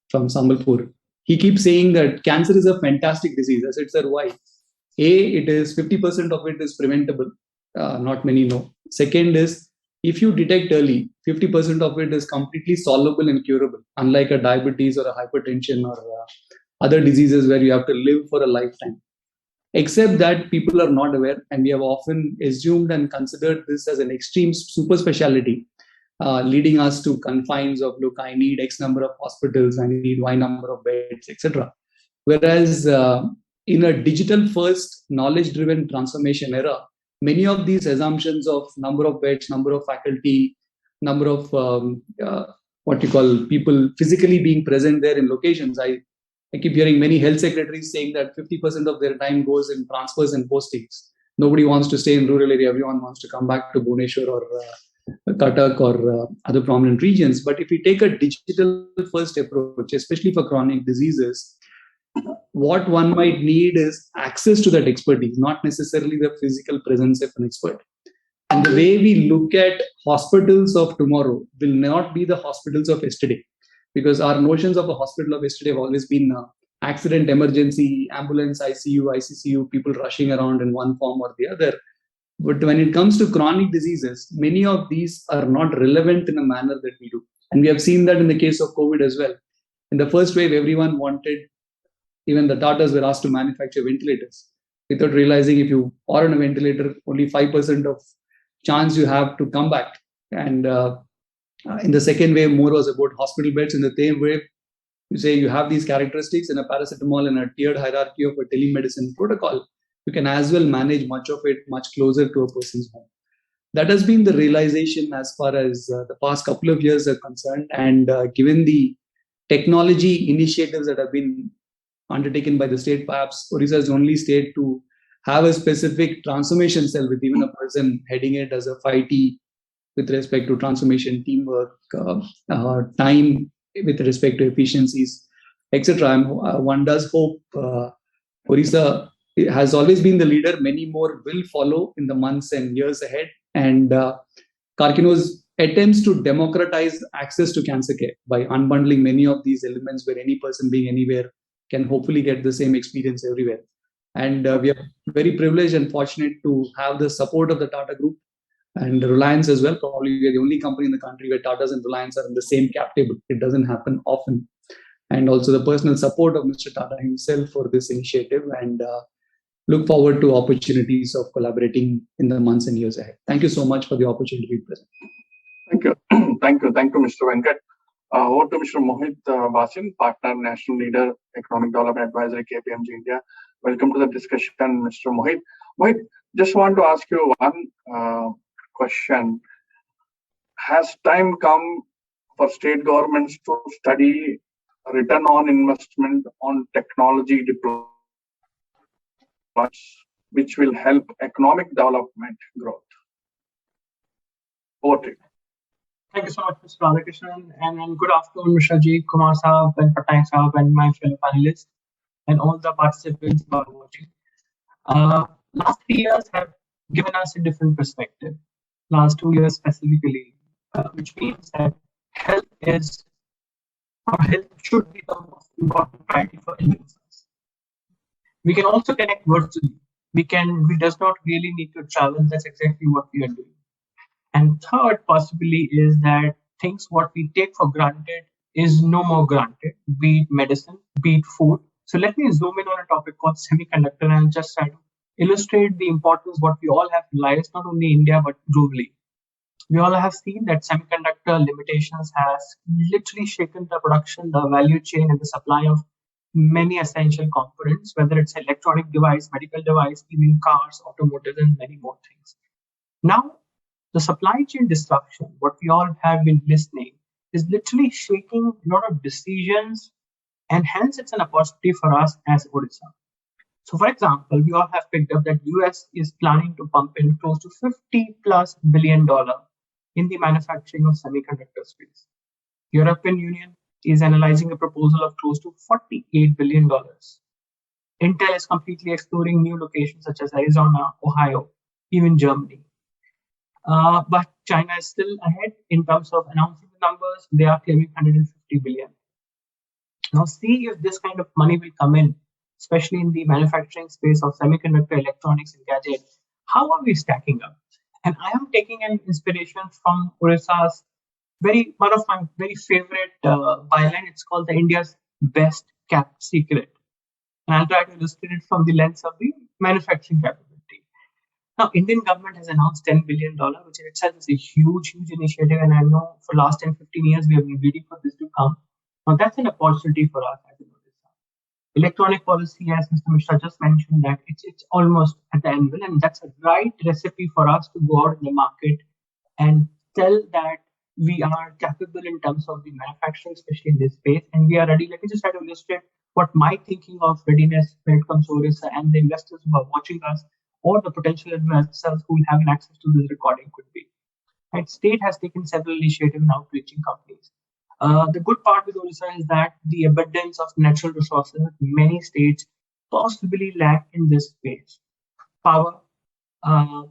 from Sambalpur. He keeps saying that cancer is a fantastic disease. I said, sir, why? It is 50% of it is preventable. Not many know. Second is, if you detect early, 50% of it is completely solvable and curable, unlike a diabetes or a hypertension or other diseases where you have to live for a lifetime. Except that people are not aware, and we have often assumed and considered this as an extreme super specialty, leading us to confines of, look, I need X number of hospitals, I need Y number of beds, etc. Whereas in a digital first knowledge driven transformation era, many of these assumptions of number of beds, number of faculty, number of people physically being present there in locations. I keep hearing many health secretaries saying that 50% of their time goes in transfers and postings. Nobody wants to stay in rural area. Everyone wants to come back to Bhubaneswar or Cuttack or other prominent regions. But if we take a digital first approach, especially for chronic diseases, what one might need is access to that expertise, not necessarily the physical presence of an expert. And the way we look at hospitals of tomorrow will not be the hospitals of yesterday, because our notions of a hospital of yesterday have always been accident, emergency, ambulance, ICU, ICCU, people rushing around in one form or the other. But when it comes to chronic diseases, many of these are not relevant in a manner that we do. And we have seen that in the case of COVID as well. In the first wave, everyone wanted, even the Tatas were asked to manufacture ventilators without realizing if you are on a ventilator, only 5% of chance you have to come back. And in the second wave, more was about hospital beds. In the third wave, you say you have these characteristics in a paracetamol and a tiered hierarchy of a telemedicine protocol. You can as well manage much of it much closer to a person's home. That has been the realization as far as the past couple of years are concerned. And given the technology initiatives that have been undertaken by the state, perhaps Orissa is the only state to have a specific transformation cell with even a person heading it as a 5T with respect to transformation, teamwork, time with respect to efficiencies, etc. One does hope Orissa has always been the leader. Many more will follow in the months and years ahead. And Karkinos attempts to democratize access to cancer care by unbundling many of these elements where any person being anywhere can hopefully get the same experience everywhere. And we are very privileged and fortunate to have the support of the Tata Group and Reliance as well. Probably we are the only company in the country where Tatas and Reliance are in the same cap table. It doesn't happen often. And also the personal support of Mr. Tata himself for this initiative, and look forward to opportunities of collaborating in the months and years ahead. Thank you so much for the opportunity to be present. Thank you. Thank you, Mr. Venkat. Over to Mr. Mohit Bhasin, Partner, National Leader, Economic Development Advisory, KPMG India. Welcome to the discussion, Mr. Mohit. Mohit, just want to ask you one question. Has time come for state governments to study return on investment on technology deployments, which will help economic development growth? Over to you. Thank you so much, Mr. Radhakrishnan, and good afternoon, Mishra ji, Kumar Saab, and Patnaik Saab, and my fellow panelists, and all the participants who are watching. Last 3 years have given us a different perspective. Last 2 years specifically, which means that health should be the most important priority for any of us. We can also connect virtually. We does not really need to travel. That's exactly what we are doing. And third, possibly, is that things what we take for granted is no more granted, be it medicine, be it food. So let me zoom in on a topic called semiconductor and just try to illustrate the importance what we all have realized, not only India, but globally. We all have seen that semiconductor limitations has literally shaken the production, the value chain, and the supply of many essential components, whether it's electronic device, medical device, even cars, automotive, and many more things. Now, the supply chain disruption, what we all have been listening, is literally shaking a lot of decisions, and hence it's an opportunity for us as Odisha. So, for example, we all have picked up that US is planning to pump in close to $50+ billion in the manufacturing of semiconductor space. European Union is analyzing a proposal of close to $48 billion. Intel is completely exploring new locations such as Arizona, Ohio, even Germany. But China is still ahead in terms of announcing the numbers. They are claiming 150 billion. Now, see if this kind of money will come in, especially in the manufacturing space of semiconductor, electronics, and gadgets. How are we stacking up? And I am taking an inspiration from Orissa's one of my very favorite byline. It's called the India's Best Kept Secret. And I'll try to illustrate it from the lens of the manufacturing capability. Now, Indian government has announced $10 billion, which in itself is a huge initiative. And I know for last 10, 15 years, we have been waiting for this to come. Now, that's an opportunity for us as an Odisha. Electronic policy, as Mr. Mishra just mentioned, that it's almost at the anvil, and that's a right recipe for us to go out in the market and tell that we are capable in terms of the manufacturing, especially in this space, and we are ready. Let me just try to illustrate what my thinking of readiness when it comes to Orissa and the investors who are watching us or the potential investors who will have access to this recording could be. And state has taken several initiatives now to reaching companies. The good part with Orissa is that the abundance of natural resources that many states possibly lack in this space. Power,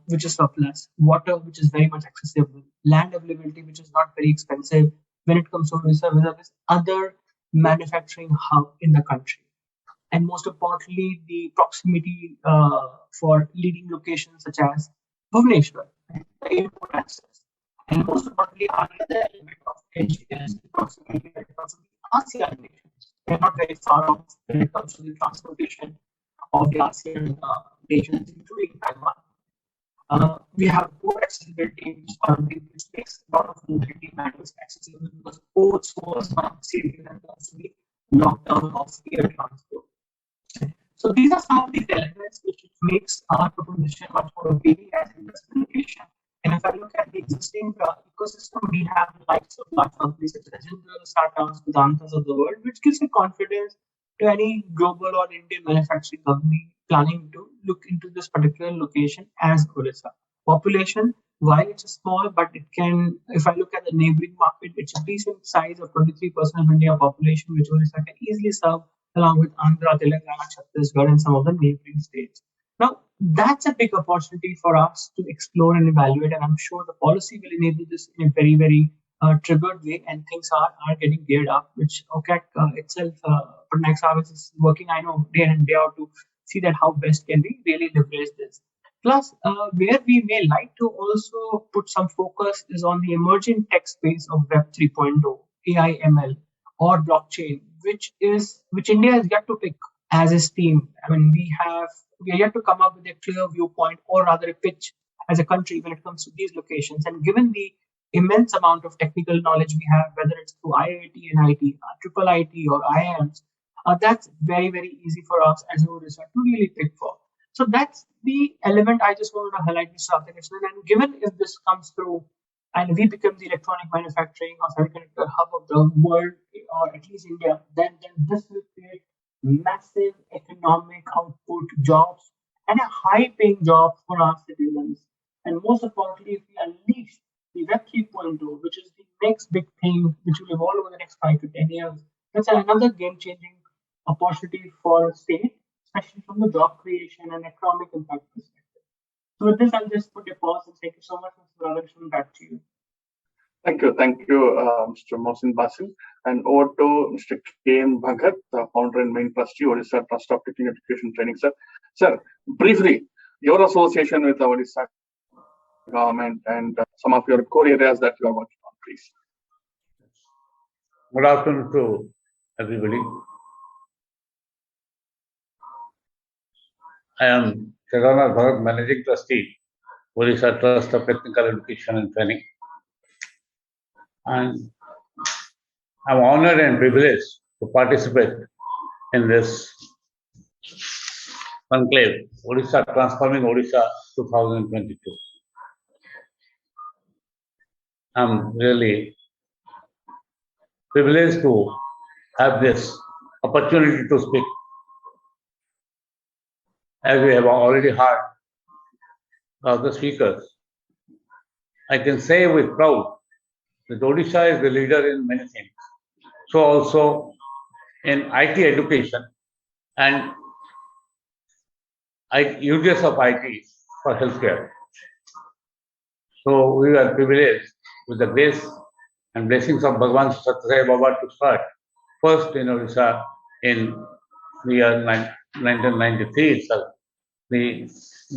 which is surplus, water, which is very much accessible, land availability, which is not very expensive when it comes to Orissa versus other manufacturing hub in the country. And most importantly, the proximity for leading locations such as Bhubaneswar, the airport access. And most importantly, another element of edge is the proximity when it comes to the ASEAN nations. They're not very far off when it comes to the transportation of the ASEAN nations, including Taiwan. We have port accessibility, which makes a lot of mobility matters accessible because ports was one of the cities that comes to the lockdown of air transport. So these are some of the elements which makes our proposition much more appealing as an investment location. And if I look at the existing ecosystem, we have the likes of large companies such as Jithuga, startups, Vedantas of the world, which gives a confidence to any global or Indian manufacturing company planning to look into this particular location as Orissa. Population, while it's small, but it can, if I look at the neighboring market, it's a decent size of 23% of India population, which Orissa can easily serve along with Andhra, Telangana, Chhattisgarh, and some of the neighboring states. Now, that's a big opportunity for us to explore and evaluate, and I'm sure the policy will enable this in a very, very triggered way, and things are getting geared up, which OCAC itself, next service is working, I know, day in and day out to see that how best can we really leverage this. Plus, where we may like to also put some focus is on the emerging tech space of Web 3.0, AI, ML, or blockchain, which India has yet to pick as a team. I mean, we are yet to come up with a clear viewpoint, or rather a pitch as a country when it comes to these locations. And given the immense amount of technical knowledge we have, whether it's through IIT and IT, triple IT or IIMs, that's very, very easy for us as Orissa to really pick for. So that's the element I just wanted to highlight, Mr. Arvind. And given if this comes through and we become the electronic manufacturing or semiconductor hub of the world, or at least India, then this will create massive economic output, jobs, and a high-paying job for our citizens. And most importantly, if we unleash the Web 3.0, which is the next big thing which will evolve over the next 5 to 10 years, that's another game-changing opportunity for state, especially from the job creation and economic impact perspective. So with this, I'll just put a pause and thank you so much, Mr. Raധാകൃഷ്ണൻ. Back to you. Thank you, Mr. Mohsin Bhasin. And over to Mr. K.N. Bhagat, the founder and main trustee, Orissa Trust of Teaching Education Training. Sir, briefly, your association with the Orissa government and some of your core areas that you are working on, please. Good afternoon to everybody. I am Kedarnath Bhagat, Managing Trustee, Orissa Trust of Technical Education and Training. And I'm honored and privileged to participate in this conclave, Orissa Transforming Orissa 2022. I'm really privileged to have this opportunity to speak. As we have already heard of the speakers, I can say with pride that Odisha is the leader in many things. So also in IT education and uses of IT for healthcare. So we are privileged with the grace and blessings of Bhagavan Satyasai Baba to start first in Odisha in the year 1993 itself. The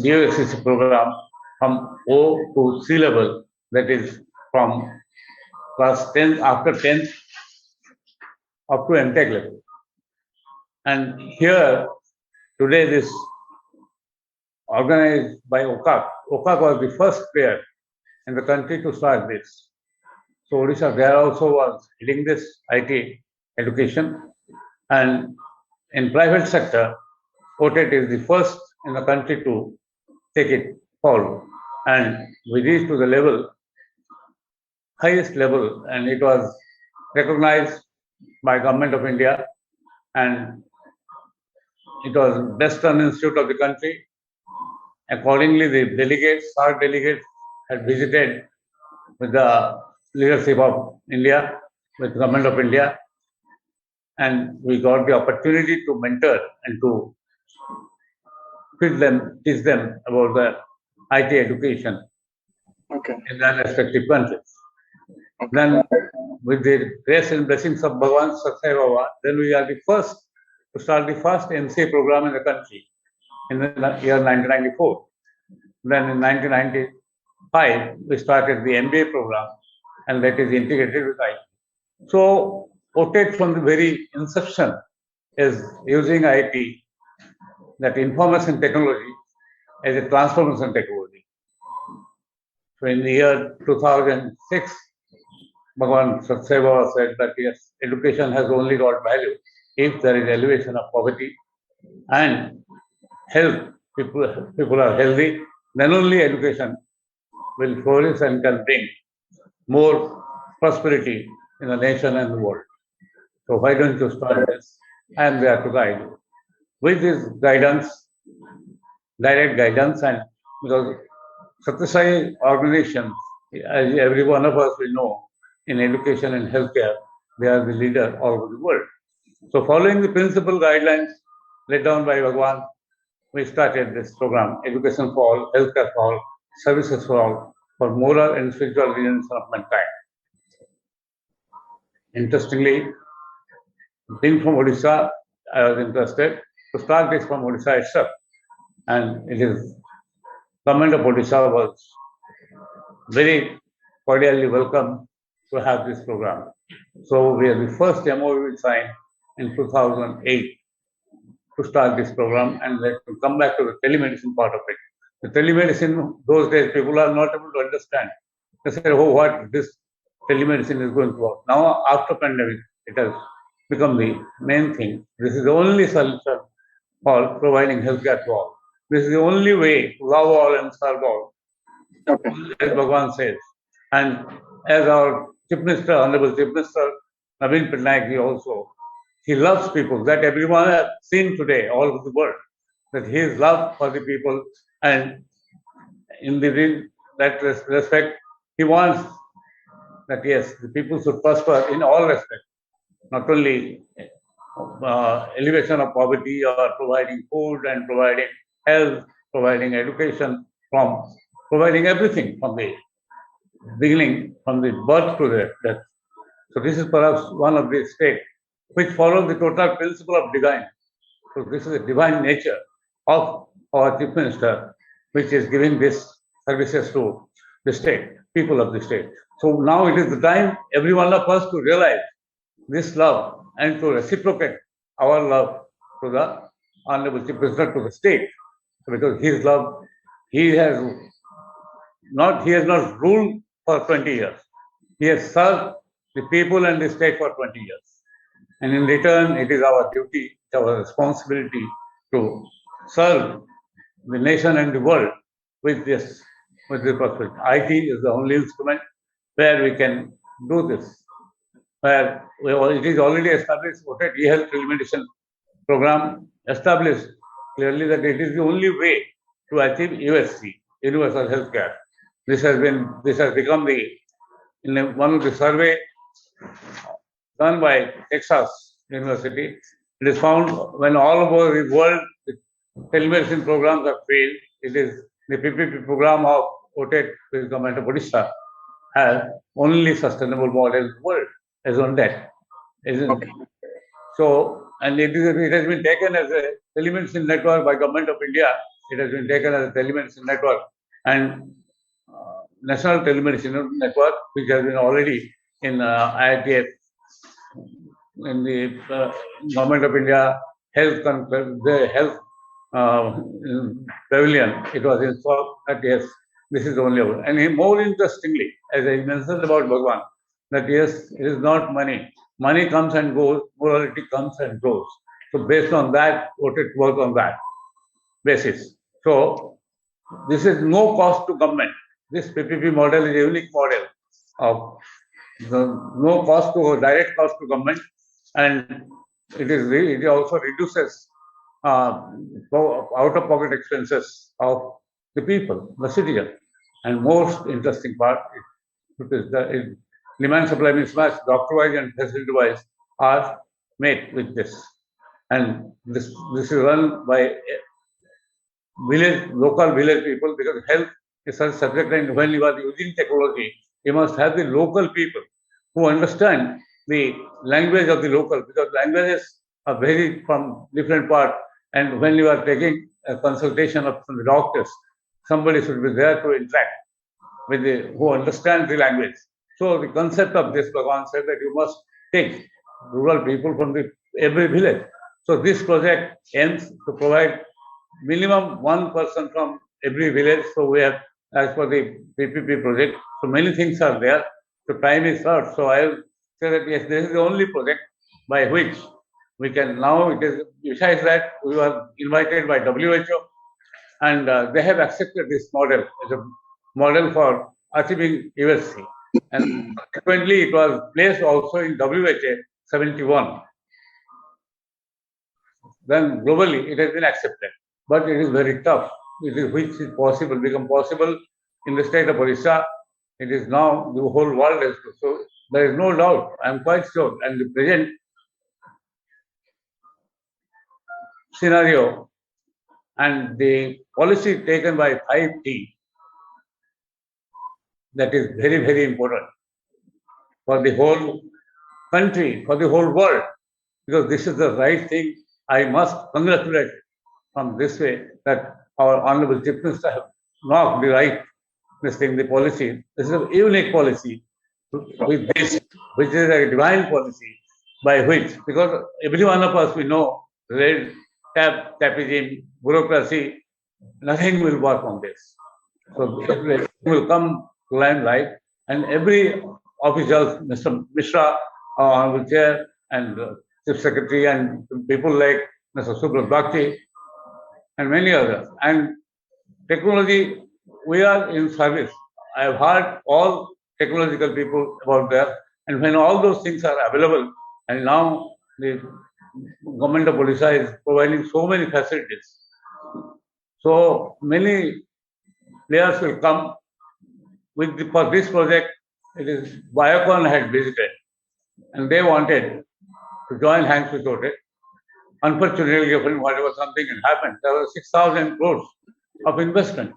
DOSCC program from O to C level, that is from class 10, after 10th up to MTech level. And here, today this organized by OCAC. OCAC was the first player in the country to start this. So Odisha there also was leading this IT education, and in private sector, OTTET is the first in the country to take it forward, and we reached to the level, highest level, and it was recognized by Government of India, and it was best run institute of the country. Accordingly, the delegates, our delegates, had visited with the leadership of India, with Government of India, and we got the opportunity to mentor and to teach them about the IT education Okay. in their respective countries. Then, with the grace and blessings of Bhagavan Satsai Baba, then we are the first to start the first MCA program in the country in the year 1994. Then in 1995, we started the MBA program, and that is integrated with IT. So, OTTET from the very inception is using IT, that information technology, as a transformation technology. So, in the year 2006, Bhagavan Satsai Baba said that yes, education has only got value if there is elevation of poverty and health. People are healthy, then only education will flourish and can bring more prosperity in the nation and the world. So why don't you start this? I am there to guide you. With this guidance, direct guidance, and because Satyasai organization, as every one of us will know, in education and healthcare, they are the leader all over the world. So following the principal guidelines laid down by Bhagwan, we started this program, Education for All, Healthcare for All, Services for All, for moral and spiritual reasons of mankind. Interestingly, being from Odisha, I was interested to start this from Odisha itself. And it is, Government of Odisha was very cordially welcome to have this program. So we are the first MOU we signed in 2008 to start this program, and let me come back to the telemedicine part of it. The telemedicine, those days, people are not able to understand. They say, oh, what this telemedicine is going to work. Now, after pandemic, it has become the main thing. This is the only solution for providing healthcare to all. This is the only way to love all and serve all, Okay. as Bhagwan says. And as our Chief Minister, Honorable Chief Minister Naveen Patnaik also, he loves people, that everyone has seen today all over the world, that his love for the people, and in that respect, he wants that yes, the people should prosper in all respects, not only elevation of poverty or providing food and providing health, providing education, from providing everything from the beginning, from the birth to the death. So this is perhaps one of the states which follow the total principle of divine. So this is the divine nature of our Chief Minister, which is giving this services to the state, people of the state. So now it is the time every one of us to realize this love and to reciprocate our love to the Honorable Chief Minister, to the state, because his love, he has not ruled for 20 years. He has served the people and the state for 20 years. And in return, it is our duty, our responsibility to serve the nation and the world with this prosperity. IT is the only instrument where we can do this. Where it is already established, OTTET e-health telemedicine program established clearly that it is the only way to achieve USC, universal healthcare. This has become one of the survey done by Texas University. It is found when all over the world the telemedicine programs have failed, it is the PPP program of OTTET with Government of Odisha has only sustainable model in the world as on that. Okay. So, and it has been taken as a telemedicine network by Government of India. It has been taken as a telemedicine network, and National Telemedicine Network, which has been already in ITeS, in the Government of India the health pavilion, it was installed that yes, this is the only way. And more interestingly, as I mentioned about Bhagwan, that yes, it is not money. Money comes and goes, morality comes and goes. So based on that, OTTET work on that basis. So this is no cost to government. This PPP model is a unique model of no cost to direct cost to government, and it also reduces out-of-pocket expenses of the people, the citizen. And most interesting part, it is the demand supply mismatch, doctor-wise and facility-wise, are made with this. And this is run by local village people, because health is such a subject, and when you are using technology, you must have the local people who understand the language of the local, because languages are very from different parts. And when you are taking a consultation of the doctors, somebody should be there to interact with who understands the language. So the concept of this, Bhagavan said that you must take rural people from every village. So this project aims to provide minimum one person from every village. So we have, as per the PPP project, so many things are there. So time is short. So I will say that yes, this is the only project by which we can now, it is, besides that, we were invited by WHO, and they have accepted this model as a model for achieving USC. And consequently, it was placed also in WHA 71. Then globally, it has been accepted. But it is very tough. It is which is possible, become possible in the state of Orissa. It is now the whole world has to. So there is no doubt. I am quite sure. And the present scenario and the policy taken by 5T, that is very, very important for the whole country, for the whole world, because this is the right thing. I must congratulate from this way that our Honorable Chief Minister have knocked the right, this thing, the policy. This is a unique policy with this, which is a divine policy by which, because every one of us, we know, red tapism, bureaucracy, nothing will work on this. So it will come to limelight, and every official, Mr. Mishra, our Honorable Chair, and Chief Secretary, and people like Mr. Subrat Bhakti, and many others. And technology, we are in service. I have heard all technological people about that. And when all those things are available, and now the government of Odisha is providing so many facilities. So many players will come with for this project. It is Biocon had visited, and they wanted to join hands with OTTET. Unfortunately, whatever something had happened, there was 6,000 crores of investment.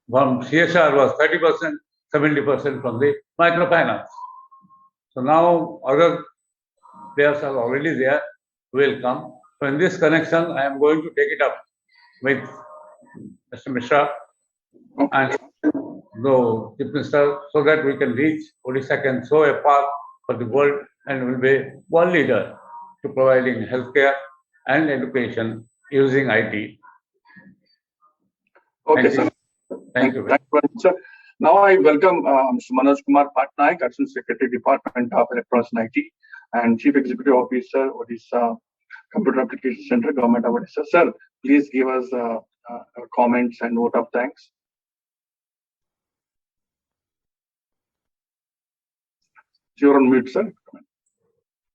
From CSR was 30%, 70% from the microfinance. So now other players are already there, will come. So in this connection, I am going to take it up with Mr. Mishra and the Chief Minister, so that we can reach, Odisha can show a path for the world and will be one leader to providing healthcare and education using IT. Okay, sir. Thank you. Thank you, sir. Now I welcome Mr. Manoj Kumar Patnaik, Assistant Secretary, Department of Electronics and IT, and Chief Executive Officer, Odisha Computer Application Center, Government of Odisha. Sir, please give us comments and vote of thanks. You're on mute, sir.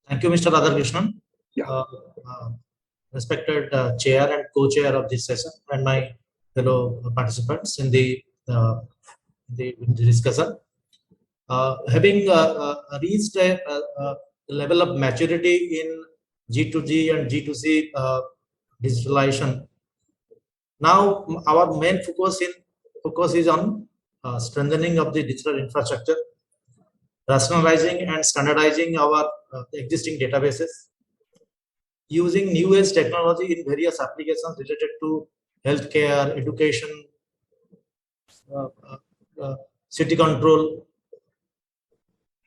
Thank you, Mr. Radhakrishnan. Yeah. Respected chair and co-chair of this session, and my fellow participants in the discussion. Having reached a level of maturity in G2G and G2C digitalization, now our main focus is on strengthening of the digital infrastructure, rationalizing and standardizing our existing databases, using new age technology in various applications related to healthcare, education, city control,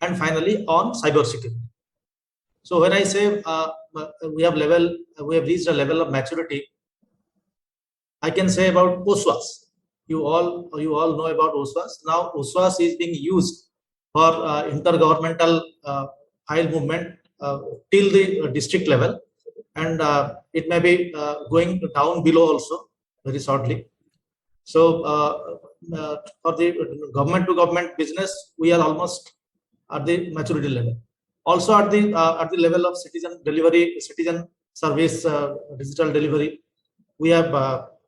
and finally on cybersecurity. So when I say we have reached a level of maturity, I can say about OSWAS. You all know about OSWAS. Now OSWAS is being used for intergovernmental file movement till the district level, and it may be going down below also very shortly. So for the government to government business, we are almost at the maturity level. Also at the level of citizen delivery, citizen service, digital delivery, we have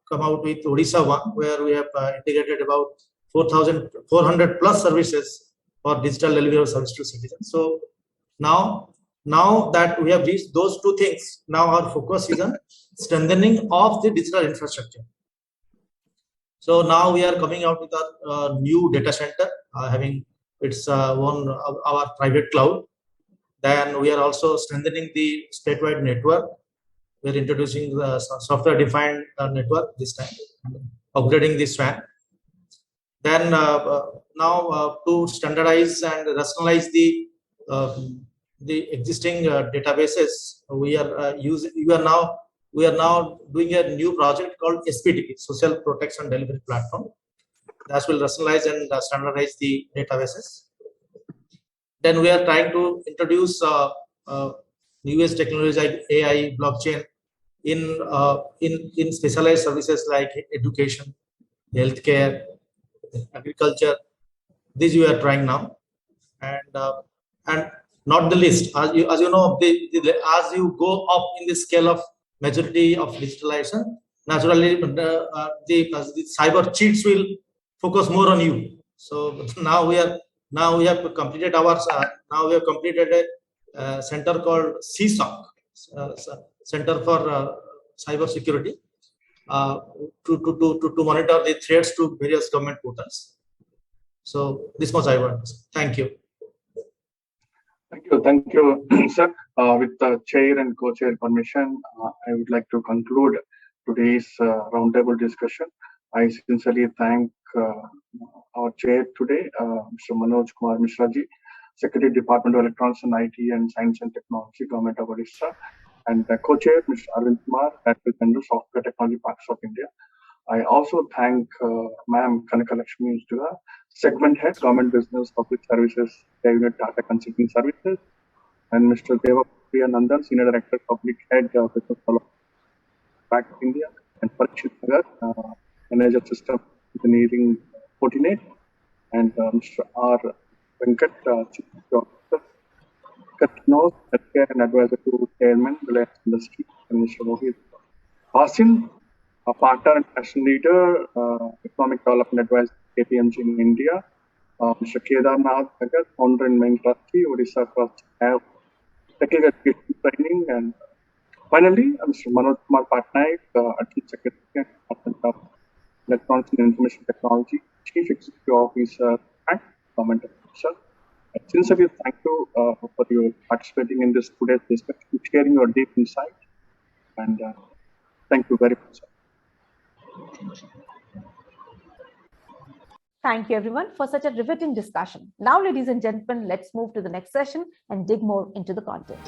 come out with Odisha one, where we have integrated about 4,400 plus services for digital delivery of service to citizens. So now that we have reached those two things, now our focus is on strengthening of the digital infrastructure. So now we are coming out with our new data center, having its own our private cloud. Then we are also strengthening the statewide network. We are introducing the software-defined network this time, upgrading the SWAN. Then now to standardize and rationalize the existing databases, we are now doing a new project called SPDP, Social Protection Delivery Platform. That will rationalize and standardize the databases. Then we are trying to introduce newest technologies like AI, blockchain in specialized services like education, healthcare, agriculture. These we are trying now, and not the least, as you know, as you go up in the scale of maturity of digitalization, naturally the cyber cheats will focus more on you. So now we have completed our a center called CSOC, Center for Cyber Security, to monitor the threats to various government portals. So this much I want to say. Thank you. Thank you, sir. With the chair and co-chair permission, I would like to conclude today's roundtable discussion. I sincerely thank our chair today, Mr. Manoj Kumar Mishra ji, Secretary, Department of Electronics and IT and Science and Technology, Government of Orissa, and the co-chair, Mr. Arvind Kumar, Director Software Technology Parks of India. I also thank Ma'am Kanaka Jithuga, Segment Head, Government Business Public Services, Unit Tata Consulting Services, and Mr. Debapriya Nandan, Senior Director, Public Head, Business Development, Back India, and Parikshit, Manager System Engineering, Fortinet, and Mr. R. Venkataramanan, Karkinos, Healthcare and Advisor to Chairman, Reliance Industry, and Mr. Mohit. Bhasin, a partner and national leader, Economic Development Advisor, KPMG in India, Mr. Kedarnath, Bhagat, founder and main trustee, Orissa Trustee, have technical education training, and finally, Mr. Manoj Kumar Patnaik, Chief Secretary and Department of Electronics and Information Technology, Chief Executive Officer at Government of Orissa. I sincerely thank you for your participating in this today's discussion, sharing your deep insight, and thank you very much, sir. Thank you, everyone, for such a riveting discussion. Now, ladies and gentlemen, let's move to the next session and dig more into the content.